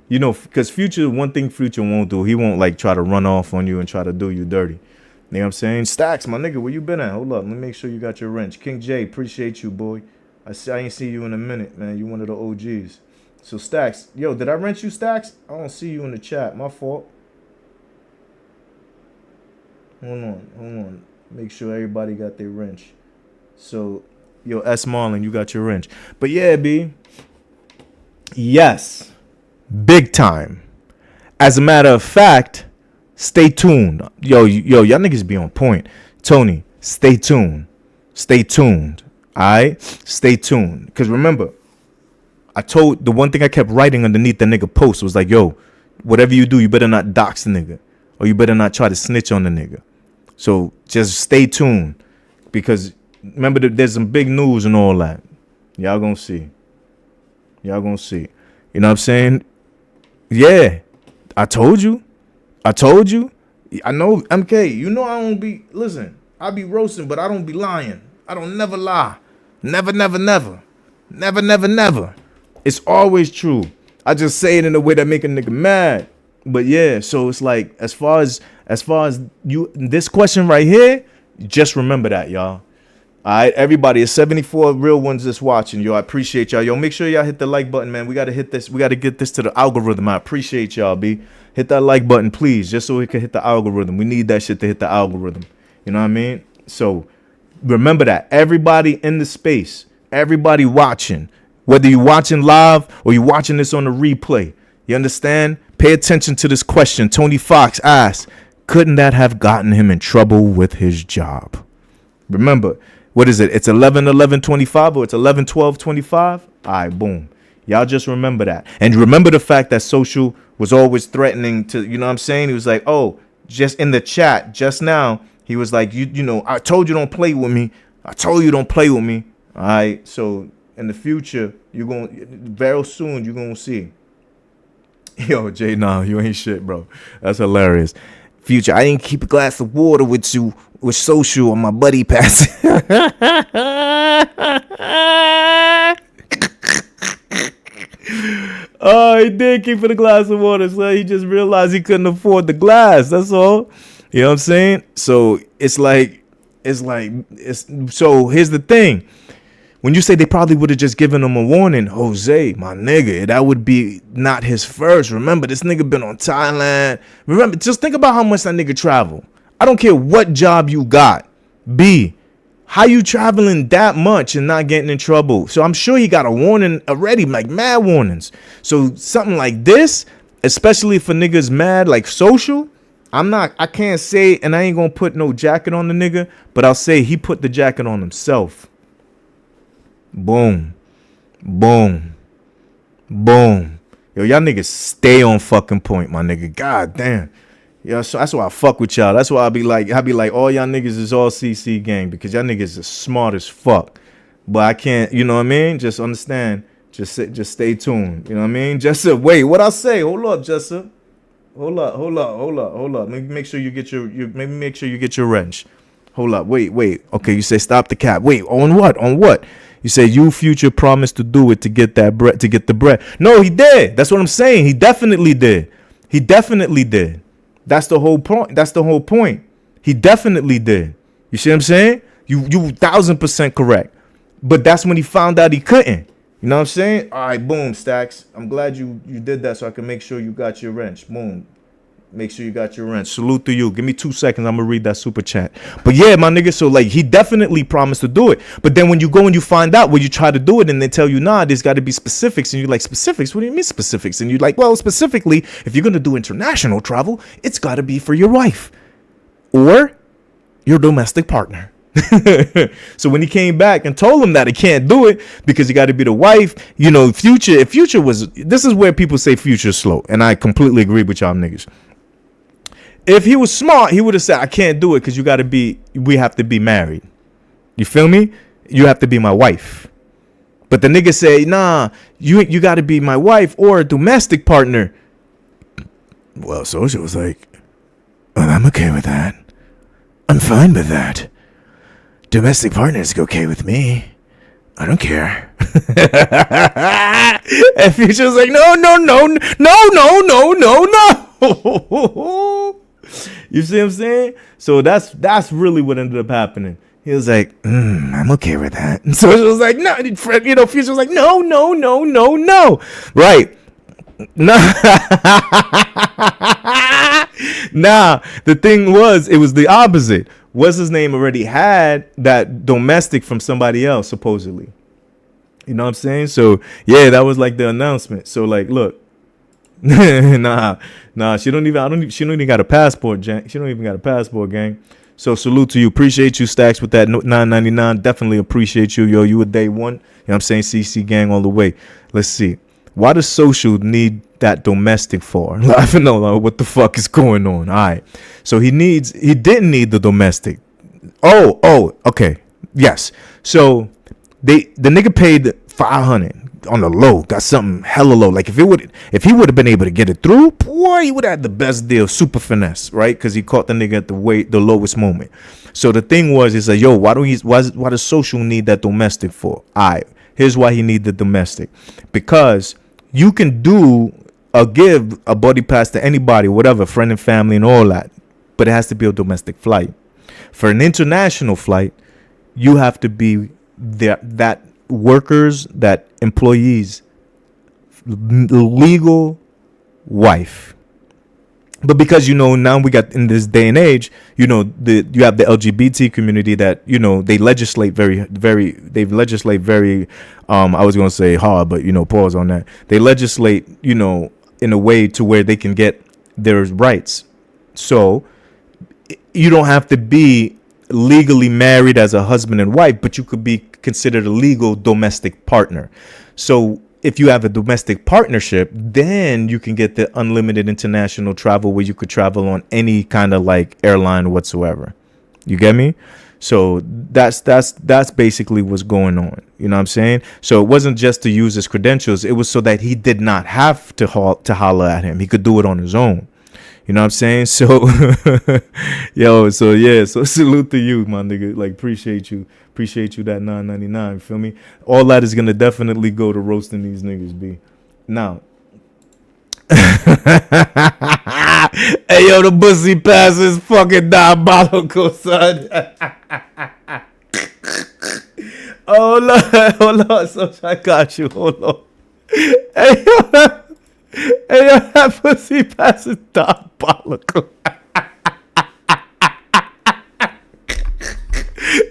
Because Future, one thing Future won't do, he won't like try to run off on you and try to do you dirty. You know what I'm saying? Stacks, my nigga, where you been at? Hold up, let me make sure you got your wrench. King J, appreciate you, boy. I ain't see you in a minute, man. You one of the OGs. So Stacks, yo, did I wrench you, Stacks? I don't see you in the chat. My fault. Hold on. Make sure everybody got their wrench. So, yo, S. Marlin, you got your wrench. But yeah, B. Yes. Big time. As a matter of fact, stay tuned. Yo, y'all niggas be on point. Tony, stay tuned. Stay tuned. All right? Stay tuned. Because remember, the one thing I kept writing underneath the nigga post was like, yo, whatever you do, you better not dox the nigga. Or you better not try to snitch on the nigga. So just stay tuned. Because remember, there's some big news and all that. Y'all gonna see. You know what I'm saying? Yeah. I told you. I know, MK, I don't be, listen, I be roasting, but I don't be lying. I don't never lie. Never. Never. It's always true. I just say it in a way that make a nigga mad. But yeah, so it's like, as far as you, this question right here, just remember that, y'all. All right, everybody, it's 74 real ones that's watching, yo. I appreciate y'all. Yo, make sure y'all hit the like button, man. We got to hit this. We got to get this to the algorithm. I appreciate y'all, B. Hit that like button, please, just so we can hit the algorithm. We need that shit to hit the algorithm. You know what I mean? So remember that. Everybody in the space, everybody watching, whether you're watching live or you're watching this on the replay, you understand? Pay attention to this question. Tony Fox asked, couldn't that have gotten him in trouble with his job? Remember, what is it? It's 11-11-25 or it's 11-12-25? All right, boom. Y'all just remember that. And remember the fact that Social was always threatening to, you know what I'm saying? He was like, oh, just in the chat just now, he was like, I told you don't play with me. All right, so in the future, very soon, you're going to see. Yo, Jay, nah, you ain't shit, bro. That's hilarious. Future, I didn't keep a glass of water with you with social on my buddy pass. Oh, he did keep it a glass of water, so he just realized he couldn't afford the glass. That's all. You know what I'm saying? So so here's the thing. When you say they probably would have just given him a warning, Jose, my nigga, that would be not his first. Remember, this nigga been on Thailand. Remember, just think about how much that nigga travel. I don't care what job you got. B, how you traveling that much and not getting in trouble? So I'm sure he got a warning already, like mad warnings. So something like this, especially for niggas mad, like social, I can't say, and I ain't gonna put no jacket on the nigga, but I'll say he put the jacket on himself. Boom. Boom. Boom. Yo, y'all niggas stay on fucking point, my nigga. God damn. Yo, so that's why I fuck with y'all. That's why I be like, all y'all niggas is all CC gang, because y'all niggas is smart as fuck. But I can't, you know what I mean? Just understand. Just stay tuned. You know what I mean? Jessup, wait, what I say? Hold up, Jessup. Hold up. Maybe make sure you get your wrench. Hold up. Wait. Okay, you say stop the cap. Wait, on what? You say you Future promised to do it to get that bread, to get the bread. No, he did. That's what I'm saying. He definitely did. That's the whole point. He definitely did. You see what I'm saying? You 1000% correct. But that's when he found out he couldn't. You know what I'm saying? All right, boom, Stacks. I'm glad you did that so I can make sure you got your wrench. Boom. Make sure you got your wrench. Salute to you. Give me 2 seconds. I'm going to read that super chat. But yeah, my nigga, so like he definitely promised to do it. But then when you go and you find out where you try to do it and they tell you, nah, there's got to be specifics. And you're like, specifics? What do you mean specifics? And you're like, well, specifically, if you're going to do international travel, it's got to be for your wife or your domestic partner. So when he came back and told him that he can't do it because you got to be the wife, you know, if Future was, this is where people say Future's slow. And I completely agree with y'all niggas. If he was smart, he would have said, I can't do it because we have to be married. You feel me? You have to be my wife. But the nigga say, nah, you got to be my wife or a domestic partner. Well, Social was like, well, I'm okay with that. I'm fine with that. Domestic partners are okay with me. I don't care. And Future was like, no. You see what I'm saying? So that's really what ended up happening. He was like, I'm okay with that. And so it was like, no, you know, Future was like, no. Right. Nah, the thing was, it was the opposite. What's his name already had that domestic from somebody else, supposedly. You know what I'm saying? So yeah, that was like the announcement. So like, look, nah, she don't even got a passport, gang. She don't even got a passport, gang. So salute to you. Appreciate you, Stacks, with that $9.99. Definitely appreciate you, yo. You a day one. You know what I'm saying? CC gang all the way. Let's see. Why does Social need that domestic for? I don't know what the fuck is going on. All right. So he didn't need the domestic. Oh, okay. Yes. So the nigga paid $500 on the low. Got something hella low. Like if he would have been able to get it through, boy, he would have had the best deal. Super finesse, right? Because he caught the nigga at the lowest moment. So the thing was, he's like, yo, why does Social need that domestic for? All right. Here's why he need the domestic. Because you can give a buddy pass to anybody, whatever, friend and family and all that. But it has to be a domestic flight. For an international flight, you have to be that workers, that employees, legal wife. But because, you know, now we got in this day and age, you know, you have the LGBT community that, you know, they legislate very, I was going to say hard, but, you know, pause on that. They legislate, you know, in a way to where they can get their rights. So you don't have to be legally married as a husband and wife, but you could be considered a legal domestic partner. So if you have a domestic partnership, then you can get the unlimited international travel where you could travel on any kind of like airline whatsoever. You get me? So that's basically what's going on. You know what I'm saying? So it wasn't just to use his credentials. It was so that he did not have to holler at him. He could do it on his own. You know what I'm saying? So, yo, so yeah, so salute to you, my nigga. Like, appreciate you that $9.99. You feel me? All that is gonna definitely go to roasting these niggas, B. Now, hey yo, the pussy pass is fucking diabolical, son. Hold on, so I got you. Hold on. Hey yo, that pussy pass is diabolical.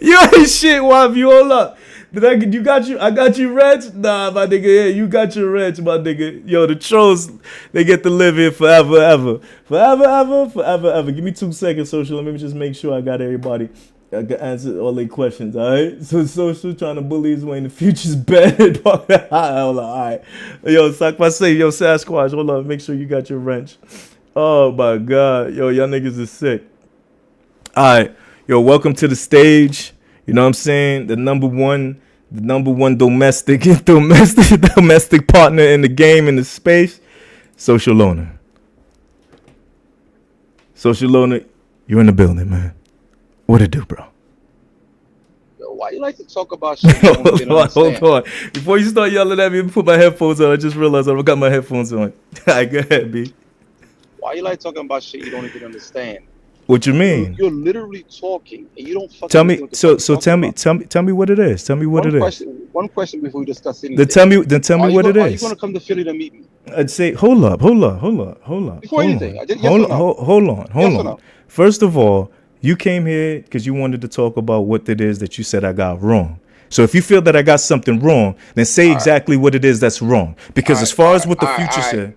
You ain't shit, Wav. You hold up. I got you wrench? Nah, my nigga, yeah, you got your wrench, my nigga. Yo, the trolls, they get to live here forever, ever. Forever, ever. Give me 2 seconds, Social. Let me just make sure I got everybody. I can answer all their questions, all right? So Social trying to bully his way in the future's bad. Hold on, all right. Yo, Sakpase, yo, Sasquatch, hold on. Make sure you got your wrench. Oh, my God. Yo, y'all niggas is sick. All right. Yo, welcome to the stage. You know what I'm saying? The number one domestic partner in the game, in the space, Social Loner. Social Loner, you're in the building, man. What it do, bro? Yo, why you like to talk about shit you don't even understand? Hold on. Before you start yelling at me, put my headphones on. I just realized I got my headphones on. All right, go ahead, B. Why you like talking about shit you don't even understand? What you mean? You're literally talking and you don't fucking tell me. So tell me what it is. Tell me what it is. One question before we discuss anything. Then tell me what it is. Are you gonna come to Philly to meet me? I'd say hold up. Before anything, hold on. First of all, you came here because you wanted to talk about what it is that you said I got wrong. So if you feel that I got something wrong, then say exactly what it is that's wrong. Because as far as what the future said,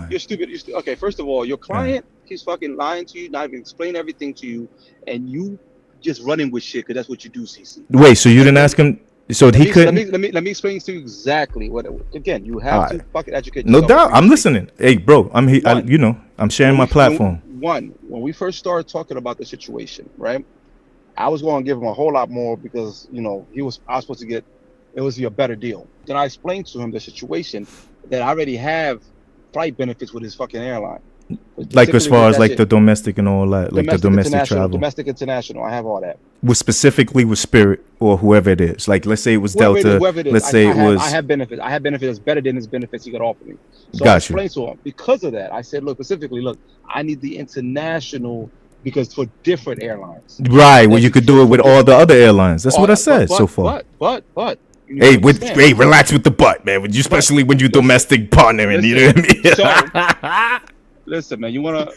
you're stupid. Okay, first of all, your client, he's fucking lying to you, not even explain everything to you, and you just running with shit because that's what you do, CC. Wait, so you didn't ask him? So he couldn't? Let me explain to you exactly what. Again, you have to fucking educate yourself. No doubt, I'm listening. Hey, bro, I'm here. I'm sharing my platform. When we first started talking about the situation, right? I was going to give him a whole lot more because I was supposed to get a better deal. Then I explained to him the situation that I already have flight benefits with his fucking airline. Like as far as like the domestic and all that, like the domestic travel, domestic international, I have all that. Specifically with Spirit or whoever it is. Like let's say it was Delta. Let's say it was. I have benefits. I have benefits better than his benefits he could offer me. So I explained to him because of that. I said, look, I need the international because for different airlines. Right, well you could do it with all the other airlines. That's what I said so far. But. Hey, relax with the butt, man. Especially when you domestic partnering, you know what I mean? Listen, man, you wanna?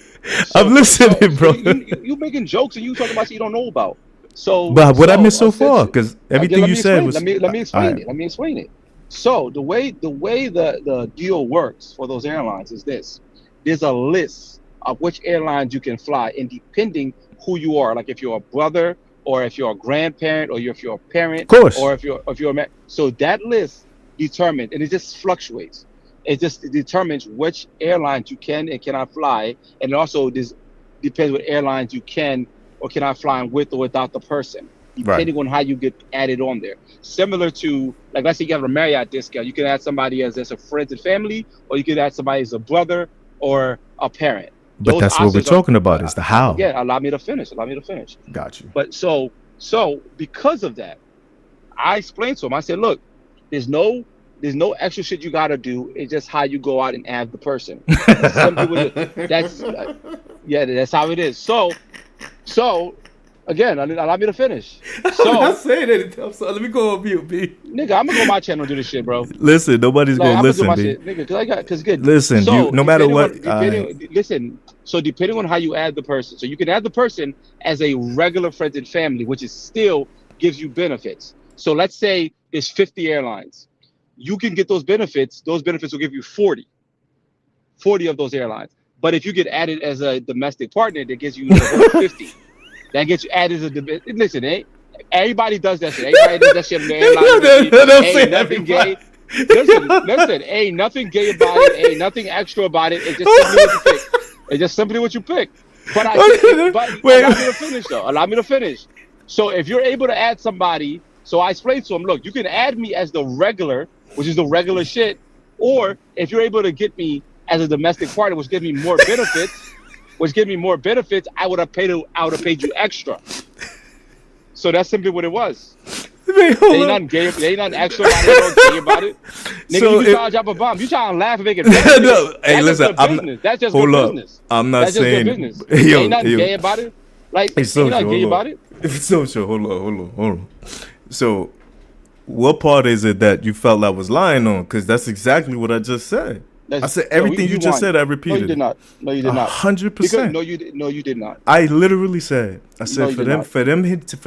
I'm listening, bro. You making jokes and you talking about shit you don't know about. But what I missed so far, because everything you said was. Let me explain it. So the way the deal works for those airlines is this: there's a list of which airlines you can fly, and depending who you are, like if you're a brother, or if you're a grandparent, or if you're a parent, of course, or if you're a man. So that list determines, and it just fluctuates. It just determines which airlines you can and cannot fly, and it also depends what airlines you can or cannot fly with or without the person, depending on how you get added on there. Similar to, like, let's say you have a Marriott discount, you can add somebody as a friends and family, or you can add somebody as a brother or a parent. But that's what we're talking about is the how. Yeah, allow me to finish. Got you. But so because of that, I explained to him. I said, look, there's no extra shit you gotta do. It's just how you go out and add the person. Some people that's how it is. So again, allow me to finish. So I'm not saying anything. So let me go on mute, B. Nigga, I'm gonna go on my channel and do this shit, bro. Listen, nobody's gonna listen, do B. Shit, nigga, cause good. Listen, so, no matter what. Listen. So depending on how you add the person, so you can add the person as a regular friends and family, which is still gives you benefits. So let's say there's 50 airlines. You can get those benefits. Those benefits will give you 40 of those airlines. But if you get added as a domestic partner, that gives you 50. That gets you added as a listen, everybody does that shit. Everybody does that shit in the airline. Ain't nothing gay. Listen, ain't nothing gay about it. Ain't nothing extra about it. It's just simply what you pick. But allow me to finish. So if you're able to add somebody, so I explained to him, look, you can add me as the regular, which is the regular shit, or if you're able to get me as a domestic partner, which gives me more benefits, which gave me more benefits, I would have paid you extra. So that's simply what it was. Man, They ain't nothing gay. They ain't nothing extra about it. They don't care about it. Nigga, So you trying to drop a bomb. You trying to laugh and make it better. No, hey, That's listen, just good business. That's just hold good up. business. I'm not That's just saying. good business. Yo, Ain't nothing yo. gay about it. Like, It's ain't social. nothing gay Hold about on. it. It's social. Hold on. So, what part is it that you felt I was lying on? Because that's exactly what I just said. I said everything you just won. said. I repeated. No, you did not. No, you did not. 100%. No, you did. No, you did not. I literally said. I said No, you did not. for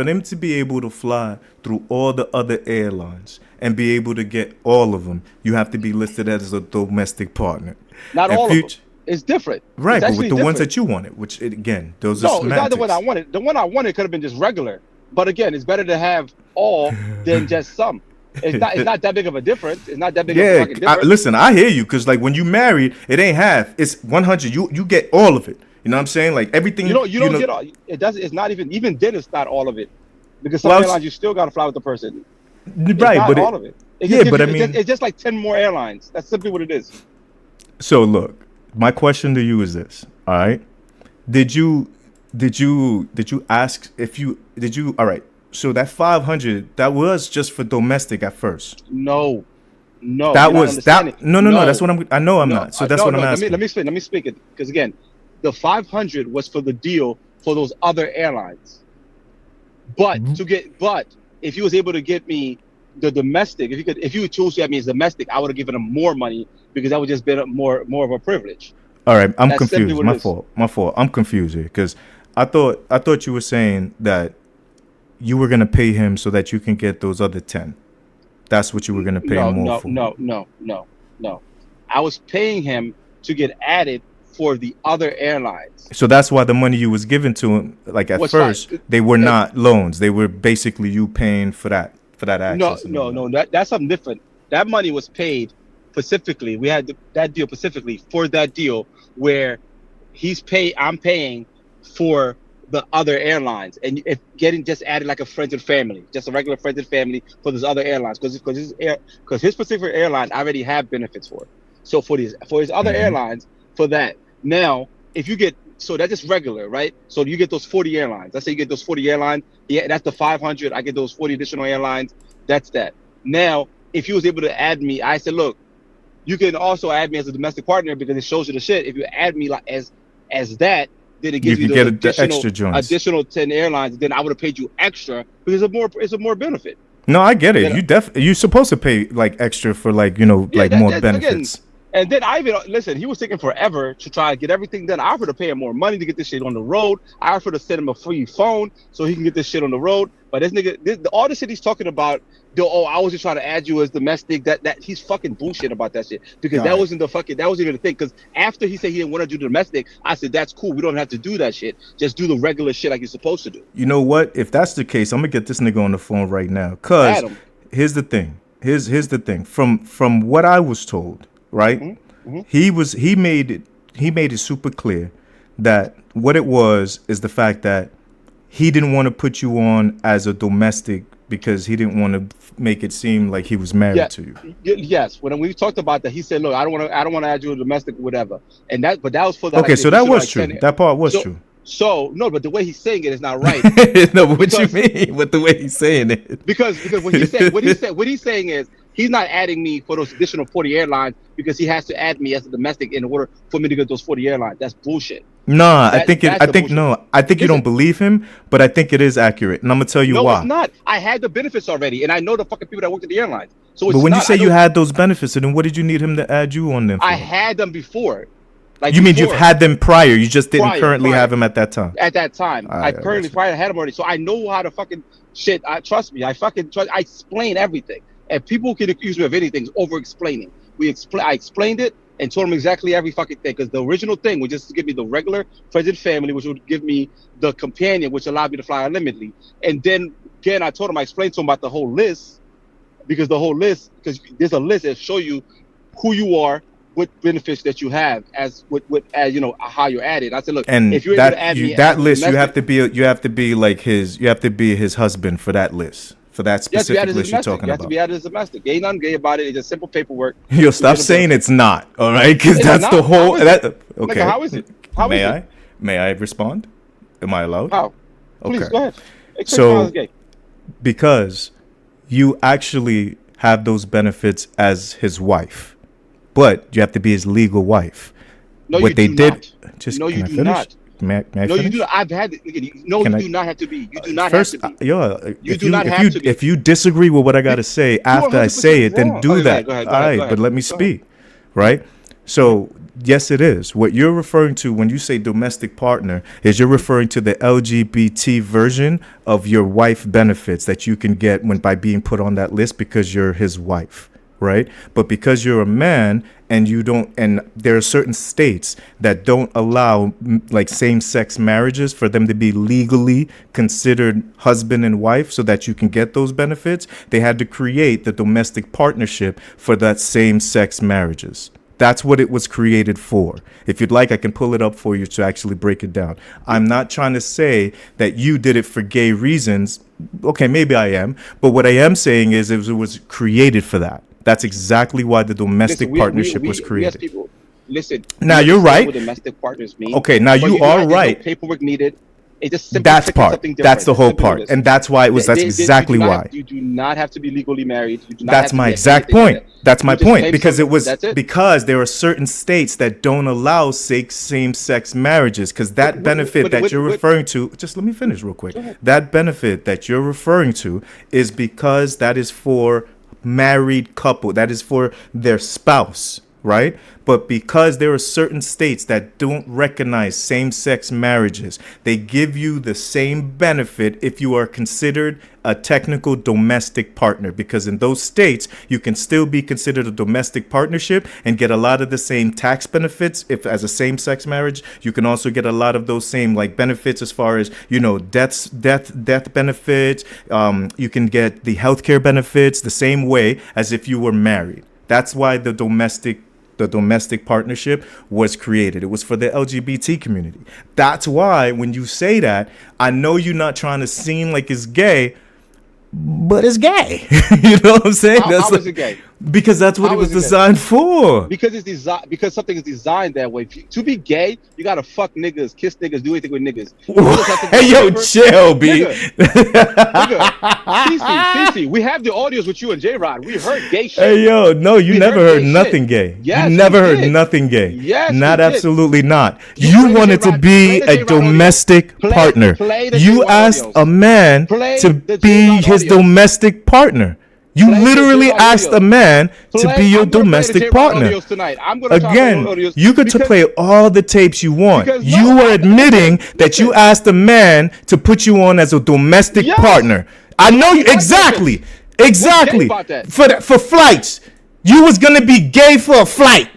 them to be able to fly through all the other airlines and be able to get all of them, you have to be listed as a domestic partner. Not And all of them. It's different. Right, It's but with actually the ones different. that you wanted, which again, those are No, it's not semantics. the one I wanted. The one I wanted could have been just regular. But again, it's better to have all than just some. It's not that big of a difference. It's not that big of a fucking difference. Listen, I hear you, because like when you married, it ain't half. It's 100. You get all of it. You know what I'm saying? Like everything. You don't get all. It doesn't. It's not even then. It's not all of it, because some Well, airlines you still got to fly with the person. It's right, not but all of it. It's just like 10 more airlines. That's simply what it is. So look, my question to you is this. All right, did you ask if you all right? So that 500, that was just for domestic at first. No. That was that. No. That's what I'm not. So that's what I'm asking. Let me speak it, because again, the 500 was for the deal for those other airlines. But if you was able to get me the domestic, if you chose to have me as domestic, I would have given them more money, because that would just been more of a privilege. All right, I'm That's simply confused. what My fault. I'm confused here, because I thought you were saying that you were gonna pay him so that you can get those other 10. That's what you were gonna pay him more for. No. I was paying him to get added for the other airlines. So that's why the money you was given to him, like at first, they were not loans. They were basically you paying for that access. No. That's something different. That money was paid specifically. We had that deal specifically for that deal where I'm paying for the other airlines, and if getting just added like a friends and family, just a regular friends and family for those other airlines, because his specific airline I already have benefits for. So for his other airlines, for that, now if you get, so that's just regular, right? So you get those 40 airlines. Let's say you get those 40 airlines. Yeah, that's the 500. I get those 40 additional airlines. That's that. Now, if he was able to add me, I said, look, you can also add me as a domestic partner, because it shows you the shit. If you add me like as that, then it gives you the additional 10 airlines. Then I would have paid you extra, because it's a more benefit. No, I get it. You're supposed to pay like extra for more benefits. Again, and then I even listen. He was taking forever to try to get everything done. I offered to pay him more money to get this shit on the road. I offered to send him a free phone so he can get this shit on the road. But this nigga, all the shit he's talking about, I was just trying to add you as domestic. That he's fucking bullshit about that shit, because that wasn't even the thing. Because after he said he didn't want to do domestic, I said that's cool. We don't have to do that shit. Just do the regular shit like you're supposed to do. You know what? If that's the case, I'm gonna get this nigga on the phone right now. Cause here's the thing. Here's the thing. From what I was told, right? Mm-hmm. He made it super clear that what it was is the fact that he didn't want to put you on as a domestic, because he didn't want to make it seem like he was married to you. Yes, when we talked about that, he said, "Look, I don't want to add you a domestic, whatever." But that was for the so that was true. That part was true. So no, but the way he's saying it is not right. No, but what you mean with the way he's saying it? Because what he's saying is he's not adding me for those additional 40 airlines, because he has to add me as a domestic in order for me to get those 40 airlines. That's bullshit. Nah, I think you don't believe him, but I think it is accurate, and I'm gonna tell you why. No, it's not. I had the benefits already, and I know the fucking people that worked at the airlines. So, but when you say you had those benefits, then what did you need him to add you on them for? I had them before. You mean you've had them prior? You just didn't currently have them at that time. At that time, I currently had them already, so I know how to fucking shit. Trust me, I fucking trust. I explain everything, and people can accuse me of anything over-explaining. I explained it and told him exactly every fucking thing, because the original thing was just to give me the regular friends and family, which would give me the companion, which allowed me to fly unlimitedly. And then again, I explained to him about the whole list, because there's a list that show you who you are, what benefits that you have, as how you're added. I said, look, and if you're able to add me that list, you have to be his husband for that list. For that specific list you're talking about. You have to be added as domestic. Ain't nothing gay about it. It's just simple paperwork. Yo, stop saying it's not, all right? Because that's the whole... Okay. How is it? May I respond? Am I allowed? How? Please, Okay. go ahead. Explain So- how it's gay. Because you actually have those benefits as his wife, but you have to be his legal wife. No, What you they do did. not. Just No, can you I do finish? not. May I No, you finish? do not. I've had it. No, Can you I- do not have to be. You do not First, have to be. yeah, You do not have to be. if you disagree with what I gotta say after I say it, then 100% do wrong. that. Go ahead, All right, go but let me ahead. speak. Right. So yes, it is. What you're referring to when you say domestic partner is you're referring to the LGBT version of your wife benefits that you can get when by being put on that list because you're his wife. Right. But because you're a man and you don't, and there are certain states that don't allow like same-sex marriages for them to be legally considered husband and wife so that you can get those benefits, they had to create the domestic partnership for that same-sex marriages. That's what it was created for. If you'd like, I can pull it up for you to actually break it down. I'm not trying to say that you did it for gay reasons. Okay, maybe I am. But what I am saying is it was created for that. That's exactly why the domestic partnership was We as created. people, listen. Now, we you're understand right. What domestic partners mean. Okay, now But you know are what? There's right. No paperwork needed. It just simply That's clicks part. something different. That's the It's whole simply part. this. And that's why it was, that's exactly why. You do not have to be legally married. You do not That's have to my be exact anything like point. that. That's my You just point pay because it something. was That's it. because there are certain states that don't allow same-sex marriages because that benefit that you're referring to, just let me finish real quick. That benefit that you're referring to is because that is for married couple, that is for their spouse, right? But because there are certain states that don't recognize same-sex marriages, they give you the same benefit if you are considered a technical domestic partner, because in those states you can still be considered a domestic partnership and get a lot of the same tax benefits. If as a same-sex marriage, you can also get a lot of those same like benefits as far as, you know, death benefits. You can get the healthcare benefits the same way as if you were married. That's why the domestic partnership was created. It was for the LGBT community. That's why when you say that, I know you're not trying to seem like it's gay, but it's gay. You know what I'm saying? How is it gay? Because that's what How it was is it gay? designed for. Because it's designed. Because something is designed that way. To be gay, you gotta fuck niggas, kiss niggas, do anything with niggas. You just have to Hey, yo, paper. chill, B. Nigga, CC, we have the audios with you and J-Rod. We heard gay shit. Hey, yo, no, you We never heard heard gay nothing shit. gay. Yes, You never we heard did. nothing gay. Yes, not we did. absolutely not. You You play the wanted to J-Rod- be play the a J-Rod audio. domestic Play partner. the You J-Rod asked audios. a man Play to the be J-Rod his audios. domestic partner. You Play the literally J-Rod asked audios. a man to be your I'm gonna play the domestic J-Rod partner. audios tonight. I'm gonna talk Again, about audios you get to because- play all the tapes you want. Because You no, were admitting that you asked a man to put you on as a domestic Yes. partner. I know you What's exactly. gay Exactly. about that? For flights. You was gonna be gay for a flight.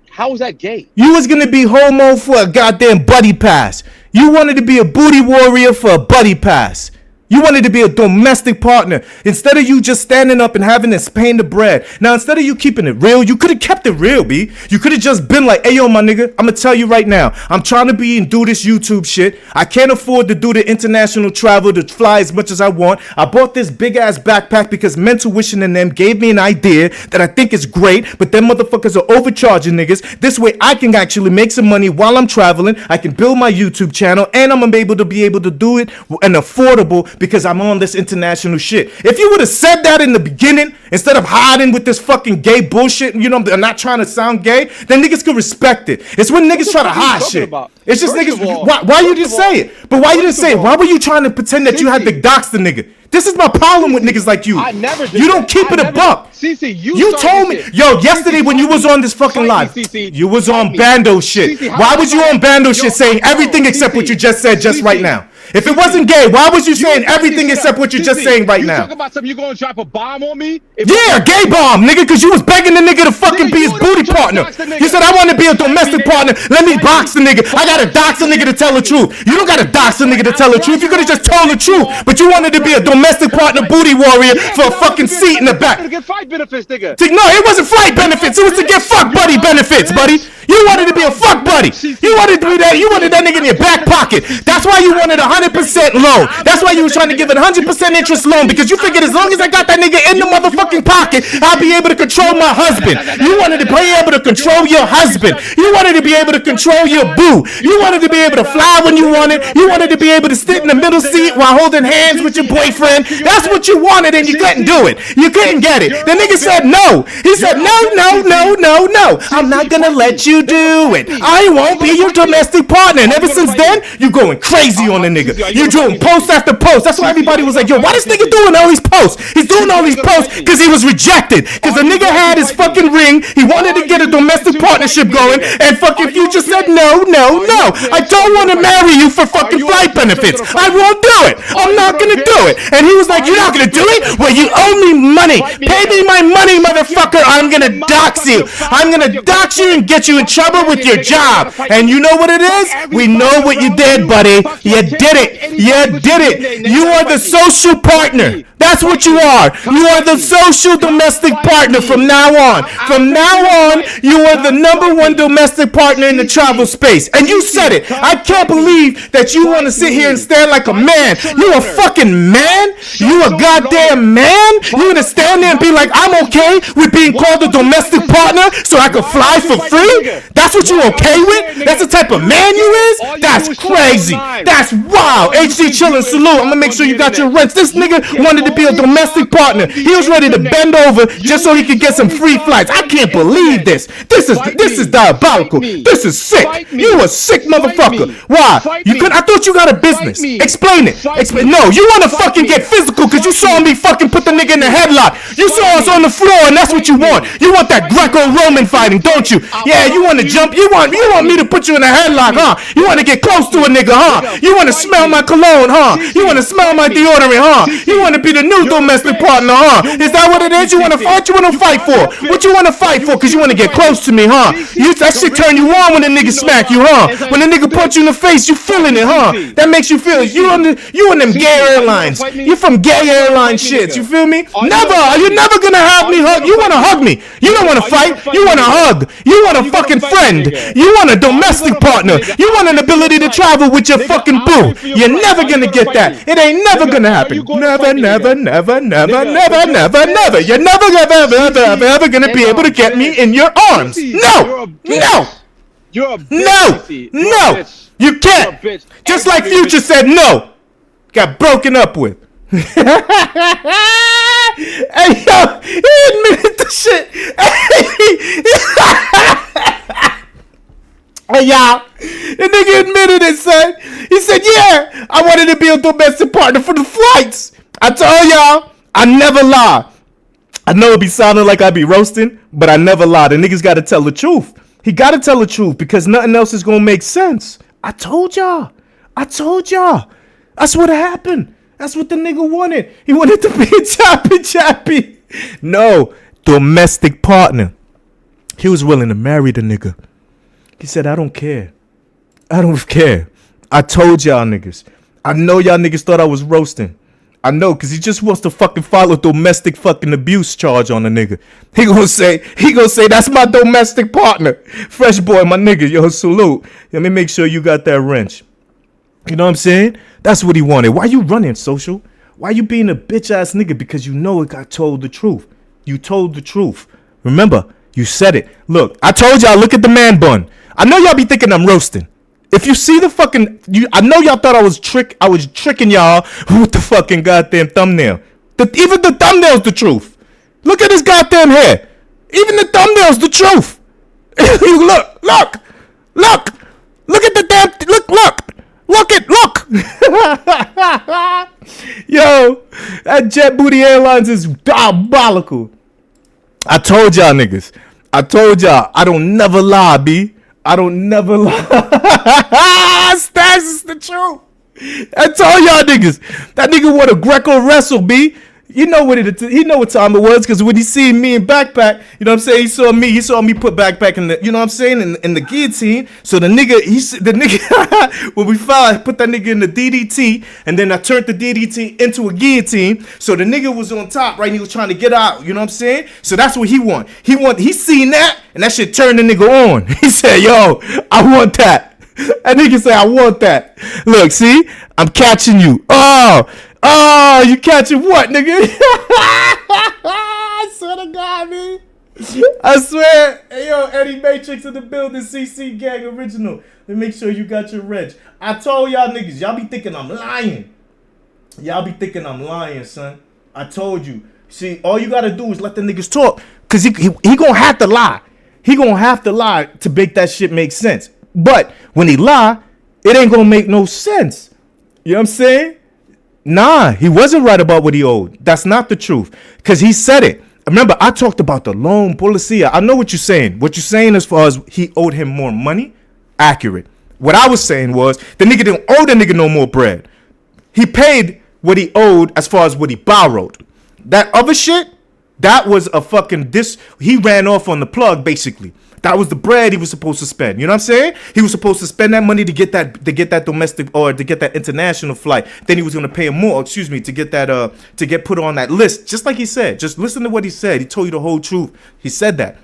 How is that gay? You was gonna be homo for a goddamn buddy pass. You wanted to be a booty warrior for a buddy pass. You wanted to be a domestic partner. Instead of you just standing up and having to paying the bread. Now, instead of you keeping it real, you could have kept it real, B. You could have just been like, hey, yo, my nigga, I'm going to tell you right now. I'm trying to be and do this YouTube shit. I can't afford to do the international travel to fly as much as I want. I bought this big-ass backpack because Mentuition and them gave me an idea that I think is great, but them motherfuckers are overcharging niggas. This way, I can actually make some money while I'm traveling. I can build my YouTube channel, and I'm able to do it and affordable because I'm on this international shit. If you would have said that in the beginning, instead of hiding with this fucking gay bullshit, you know, I'm not trying to sound gay, then niggas could respect it. It's when niggas try to hide shit. It's just First niggas, of all- why you didn't say it? But why you didn't say it? Why were you trying to pretend that you had to dox the nigga? This is my problem with niggas like you. I never did You don't that. keep I it a never- buck. CC, you You started told me, shit. yo, yesterday CC, when you was on this fucking fight live, me, CC. you was Fight on me. Bando shit. CC, how Why about was you on that? Bando Yo, shit saying I know, everything except what CC. you just said just right CC. now? If it wasn't gay, why was you saying fucking everything shit except up. what you're just CC, saying right you now? talk about something, you gonna drop a bomb on me? Yeah, gay bomb, nigga, because you was begging the nigga to fucking Nigga, be you his the one booty trying to partner. dox the nigga. You said, I want to be a Fight me, domestic nigga. partner. Let me Fight box the me. nigga. I got to dox the nigga to tell the truth. You don't got to dox the nigga to tell the truth. You could have just told the truth. But you wanted to be a domestic partner booty warrior for a fucking seat in the back. To get fight benefits, nigga. No, it wasn't flight benefits. It was to get fuck buddy benefits, buddy. You wanted to be a fuck buddy. You wanted to be that. You wanted that nigga in your back pocket. That's why you wanted 100% loan. That's why you was trying to give it 100% interest loan, because you figured as long as I got that nigga in the motherfucking pocket, I'll be able to control my husband. You wanted to be able to control your husband. You wanted to be able to control your boo. You wanted to be able to fly when you wanted. You wanted to be able to sit in the middle seat while holding hands with your boyfriend. That's what you wanted, and you couldn't do it. You couldn't get it. The nigga said no. He said no. I'm not gonna let you do it. I won't be your domestic partner. And ever since then, you going crazy on the nigga. You doing post after post. That's why everybody was like, yo, why this nigga doing all these posts? He's doing all these posts because he was rejected. Because the nigga had his fucking ring. He wanted to get a domestic partnership going, and fucking Future said no. I don't want to marry you for fucking flight benefits. I won't do it. I'm not gonna do it. And he was like, you're not gonna do it? Well, you owe me money. Pay me my money, motherfucker. I'm gonna dox you. I'm gonna dox you and get you in trouble with your job. And you know what it is? We know what you did, buddy. You did it. You are the social partner. That's what you are. You are the social domestic partner from now on. From now on, you are the #1 domestic partner in the travel space. And you said it. I can't believe that you want to sit here and stand like a man. You a fucking man? You a goddamn man? You gonna stand there and be like, I'm okay with being called a domestic partner so I can fly for free? That's what you okay with? That's the type of man you is? That's crazy. That's wild. HD chillin', salute. I'm gonna make sure you got your rents. This nigga wanted to be a domestic partner. He was ready to bend over just so he could get some free flights. I can't believe this. This is diabolical. This is sick. You a sick motherfucker. Why? I thought you got a business. Explain it. No, you want to fucking get physical because you saw me fucking put the nigga in the headlock. You saw us on the floor, and that's what you want. You want that Greco-Roman fighting, don't you? Yeah, you want to jump. You want me to put you in a headlock, huh? You want to get close to a nigga, huh? You want to smell my cologne, huh? You want to smell my deodorant, huh? You want to be the new domestic partner, huh? Is that what it is? You want to fight? You want to fight for? What you want to fight for? Because you want to get close to me, huh? That shit turn you on when the nigga smack you, huh? When the nigga punch you in the face, you feeling it, huh? That makes you feel it. You on them gay airlines. You from gay airline shits. You feel me? Never. You're never gonna have me hug. You want to hug me. You don't want to fight. You want to hug. You want a fucking friend. You want a domestic partner. You want an ability to travel with your fucking boo. You're never gonna get that. It ain't never gonna happen. Never. You're never gonna be able to get me in your arms. No. You can't. Just like Future said no. Got broken up with. Hey yo, he admitted the shit. Hey y'all, the nigga admitted it, son. He said, yeah, I wanted to be a domestic partner for the flights. I told y'all, I never lie. I know it be sounding like I be roasting, but I never lie. The niggas gotta tell the truth. He gotta tell the truth because nothing else is gonna make sense. I told y'all. That's what happened. That's what the nigga wanted. He wanted to be a choppy. No, domestic partner. He was willing to marry the nigga. He said, I don't care. I told y'all niggas. I know y'all niggas thought I was roasting. I know, because he just wants to fucking follow domestic fucking abuse charge on the nigga. He gonna say, that's my domestic partner. Fresh boy, my nigga, yo, salute. Let me make sure you got that wrench. You know what I'm saying? That's what he wanted. Why you running, social? Why you being a bitch ass nigga? Because you know it got told the truth. You told the truth. Remember, you said it. Look, I told y'all, look at the man bun. I know y'all be thinking I'm roasting. If you see the fucking, I know y'all thought I was tricking y'all with the fucking goddamn thumbnail. Even the thumbnail's the truth. Look at this goddamn hair. Even the thumbnail's the truth. Look at the damn, look. Yo, that Jet Booty Airlines is diabolical. I told y'all niggas. I don't never lie, B. I don't never lie. Stacks is the truth. I told y'all niggas. That nigga want a Greco wrestle, B. You know what he know what time it was, because when he seen me in backpack, you know what I'm saying, he saw me put backpack in the, you know what I'm saying, in the guillotine. So the nigga when we found, I put that nigga in the DDT, and then I turned the DDT into a guillotine. So the nigga was on top, right? And he was trying to get out, you know what I'm saying? So that's what he want. He seen that, and that shit turned the nigga on. He said, yo, I want that. That nigga said, I want that. Look, see, I'm catching you. Oh, you catching what, nigga? I swear to God, man. I swear. Hey, yo, Eddie Matrix in the building, CC Gang Original. Let me make sure you got your reg. I told y'all niggas, y'all be thinking I'm lying. Y'all be thinking I'm lying, son. I told you. See, all you gotta do is let the niggas talk. Because he gonna have to lie. He gonna have to lie to make that shit make sense. But when he lie, it ain't gonna make no sense. You know what I'm saying? Nah, he wasn't right about what he owed. That's not the truth. Because he said it. Remember, I talked about the loan policia. I know what you're saying. What you're saying as far as he owed him more money, accurate. What I was saying was the nigga didn't owe the nigga no more bread. He paid what he owed as far as what he borrowed. That other shit, that was a fucking he ran off on the plug, basically. That was the bread he was supposed to spend. You know what I'm saying? He was supposed to spend that money to get that domestic or to get that international flight. Then he was gonna pay him more, to get that to get put on that list. Just like he said. Just listen to what he said. He told you the whole truth. He said that.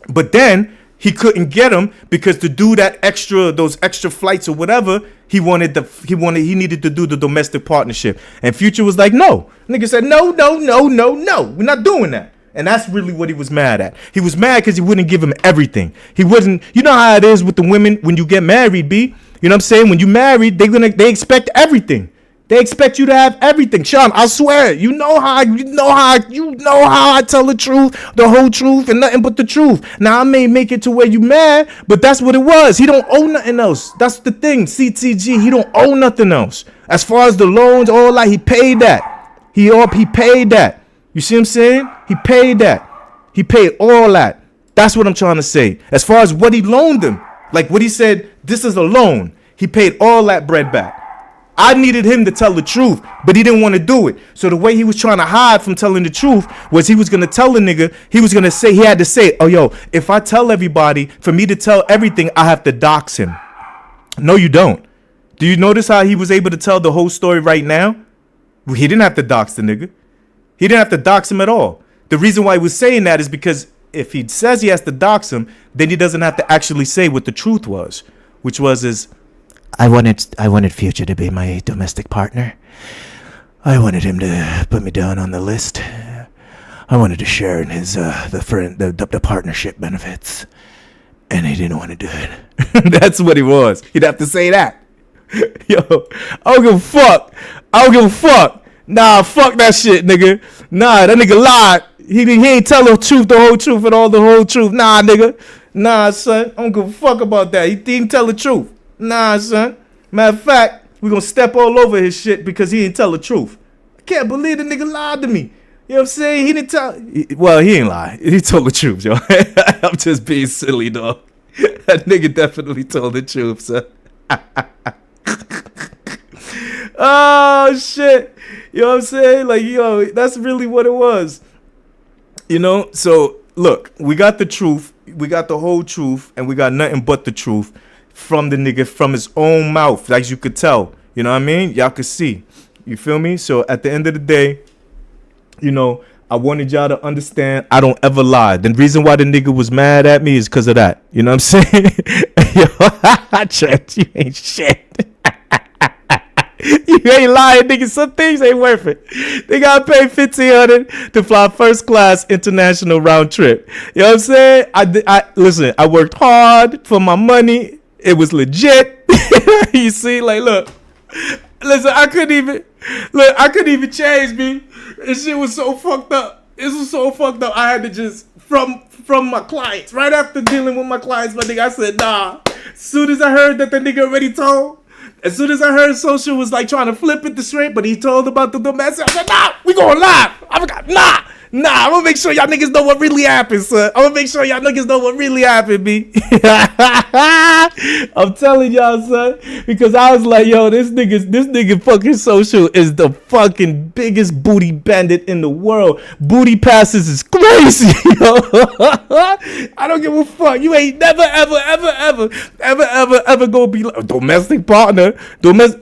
But then he couldn't get him because to do those extra flights or whatever, he needed to do the domestic partnership. And Future was like, no. Nigga said, no. We're not doing that. And that's really what he was mad at. He was mad because he wouldn't give him everything. He wasn't, you know how it is with the women when you get married, B. You know what I'm saying? When you married, they expect everything. They expect you to have everything. Sean, I swear, you know how I tell the truth, the whole truth, and nothing but the truth. Now I may make it to where you mad, but that's what it was. He don't owe nothing else. That's the thing. CTG, he don't owe nothing else. As far as the loans, all that, he paid that. He paid that. You see what I'm saying? He paid that. He paid all that. That's what I'm trying to say. As far as what he loaned him, like what he said, this is a loan. He paid all that bread back. I needed him to tell the truth, but he didn't want to do it. So the way he was trying to hide from telling the truth was he was going to tell the nigga, he had to say, oh, yo, if I tell everybody, for me to tell everything, I have to dox him. No, you don't. Do you notice how he was able to tell the whole story right now? He didn't have to dox the nigga. He didn't have to dox him at all. The reason why he was saying that is because if he says he has to dox him, then he doesn't have to actually say what the truth was, which was I wanted Future to be my domestic partner. I wanted him to put me down on the list. I wanted to share in his the partnership benefits, and he didn't want to do it. That's what he was. He'd have to say that. Yo, I don't give a fuck. Nah, fuck that shit, nigga. Nah, that nigga lied. He ain't tell the truth, the whole truth, and all the whole truth. Nah, nigga. Nah, son. I don't give a fuck about that. He didn't tell the truth. Nah, son. Matter of fact, we gonna step all over his shit because he didn't tell the truth. I can't believe the nigga lied to me. You know what I'm saying? He didn't tell. Well, he ain't lie. He told the truth, yo. I'm just being silly, dog. That nigga definitely told the truth, son. Oh, shit. You know what I'm saying? Like, yo, that's really what it was. You know? So, look, we got the truth. We got the whole truth. And we got nothing but the truth from the nigga, from his own mouth. Like you could tell. You know what I mean? Y'all could see. You feel me? So, at the end of the day, you know, I wanted y'all to understand I don't ever lie. The reason why the nigga was mad at me is because of that. You know what I'm saying? Yo, Trent, you ain't shit. You ain't lying, nigga. Some things ain't worth it. They gotta pay $1,500 to fly first class international round trip. You know what I'm saying? Listen, I worked hard for my money. It was legit. You see, like, look. Listen, I couldn't even change me. This shit was so fucked up. This was so fucked up. I had to just from my clients. Right after dealing with my clients, my nigga, I said, nah. As soon as I heard that the nigga already told. As soon as I heard Social was like trying to flip it to straight, but he told about the domestic, I said, nah, we going live. I forgot, nah. Nah, I'm gonna make sure y'all niggas know what really happened, son. I'm gonna make sure y'all niggas know what really happened, B. I'm telling y'all, son, because I was like, yo, this nigga fucking social is the fucking biggest booty bandit in the world. Booty passes is crazy, yo. I don't give a fuck. You ain't never, ever gonna be like a domestic partner.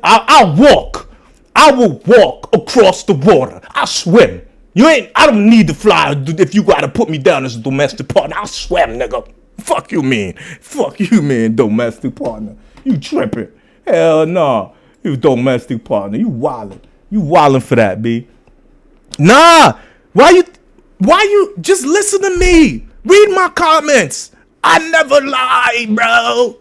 I'll walk. I will walk across the water. I'll swim. I don't need to fly if you gotta put me down as a domestic partner. I'll swim, nigga. Fuck you, man. Fuck you, man, domestic partner. You tripping. Hell no. You domestic partner. You wildin'. You wildin' for that, B. Nah. Why you just listen to me? Read my comments. I never lie, bro.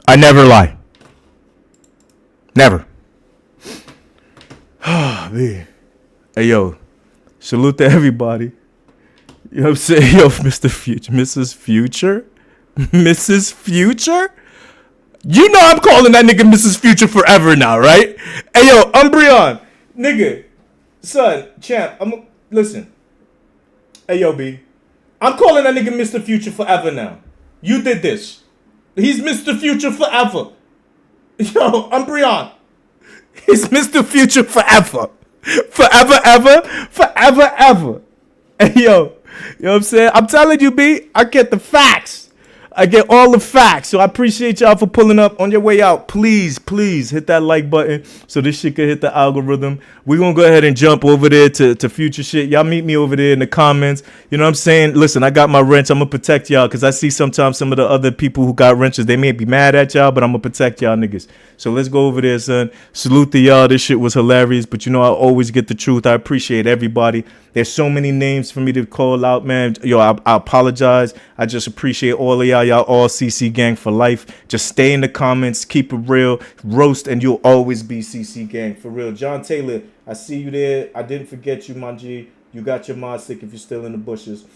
I never lie. Never. Man. Hey, yo. Salute to everybody. You know what I'm saying? Yo, Mr. Future. Mrs. Future? Mrs. Future? You know I'm calling that nigga Mrs. Future forever now, right? Hey, yo, Umbreon. Nigga. Son. Champ. Listen. Hey, yo, B. I'm calling that nigga Mr. Future forever now. You did this. He's Mr. Future forever. Yo, Umbreon. He's Mr. Future forever. Forever, ever. Hey, yo. You know what I'm saying? I'm telling you, B, I get the facts. I get all the facts. So I appreciate y'all for pulling up on your way out. Please hit that like button so this shit can hit the algorithm. We're going to go ahead and jump over there to future shit. Y'all meet me over there in the comments. You know what I'm saying? Listen, I got my wrench. I'm going to protect y'all because I see sometimes some of the other people who got wrenches, they may be mad at y'all, but I'm going to protect y'all niggas. So let's go over there, son. Salute to y'all. This shit was hilarious, but you know I always get the truth. I appreciate everybody. There's so many names for me to call out, man. Yo, I apologize. I just appreciate all of y'all. Y'all all CC gang for life. Just stay in the comments. Keep it real. Roast and you'll always be CC gang for real. John Taylor, I see you there. I didn't forget you, my G. You got your mod stick if you're still in the bushes.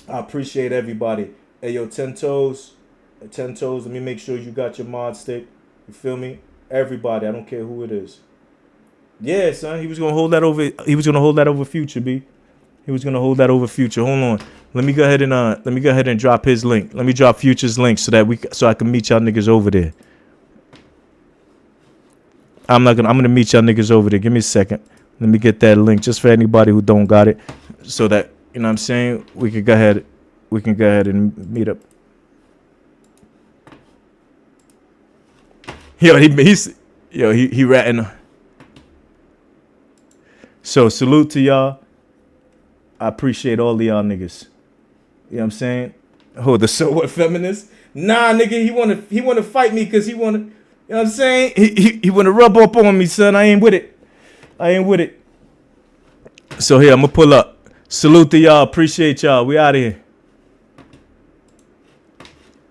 I appreciate everybody. Hey, yo, 10 toes. 10 toes. Let me make sure you got your mod stick. You feel me? Everybody. I don't care who it is. Yeah, son. He was gonna hold that over Future, B. He was gonna hold that over Future. Hold on. Let me go ahead and drop his link. Let me drop Future's link so I can meet y'all niggas over there. I'm gonna meet y'all niggas over there. Give me a second. Let me get that link just for anybody who don't got it, so that you know what I'm saying we can go ahead and meet up. Yo, he ratting. So salute to y'all. I appreciate all of y'all niggas. You know what I'm saying? Oh, the so what feminist? Nah, nigga, he wanna fight me because he wanna, you know what I'm saying? He wanna rub up on me, son. I ain't with it. So here, I'm gonna pull up. Salute to y'all. Appreciate y'all. We out of here.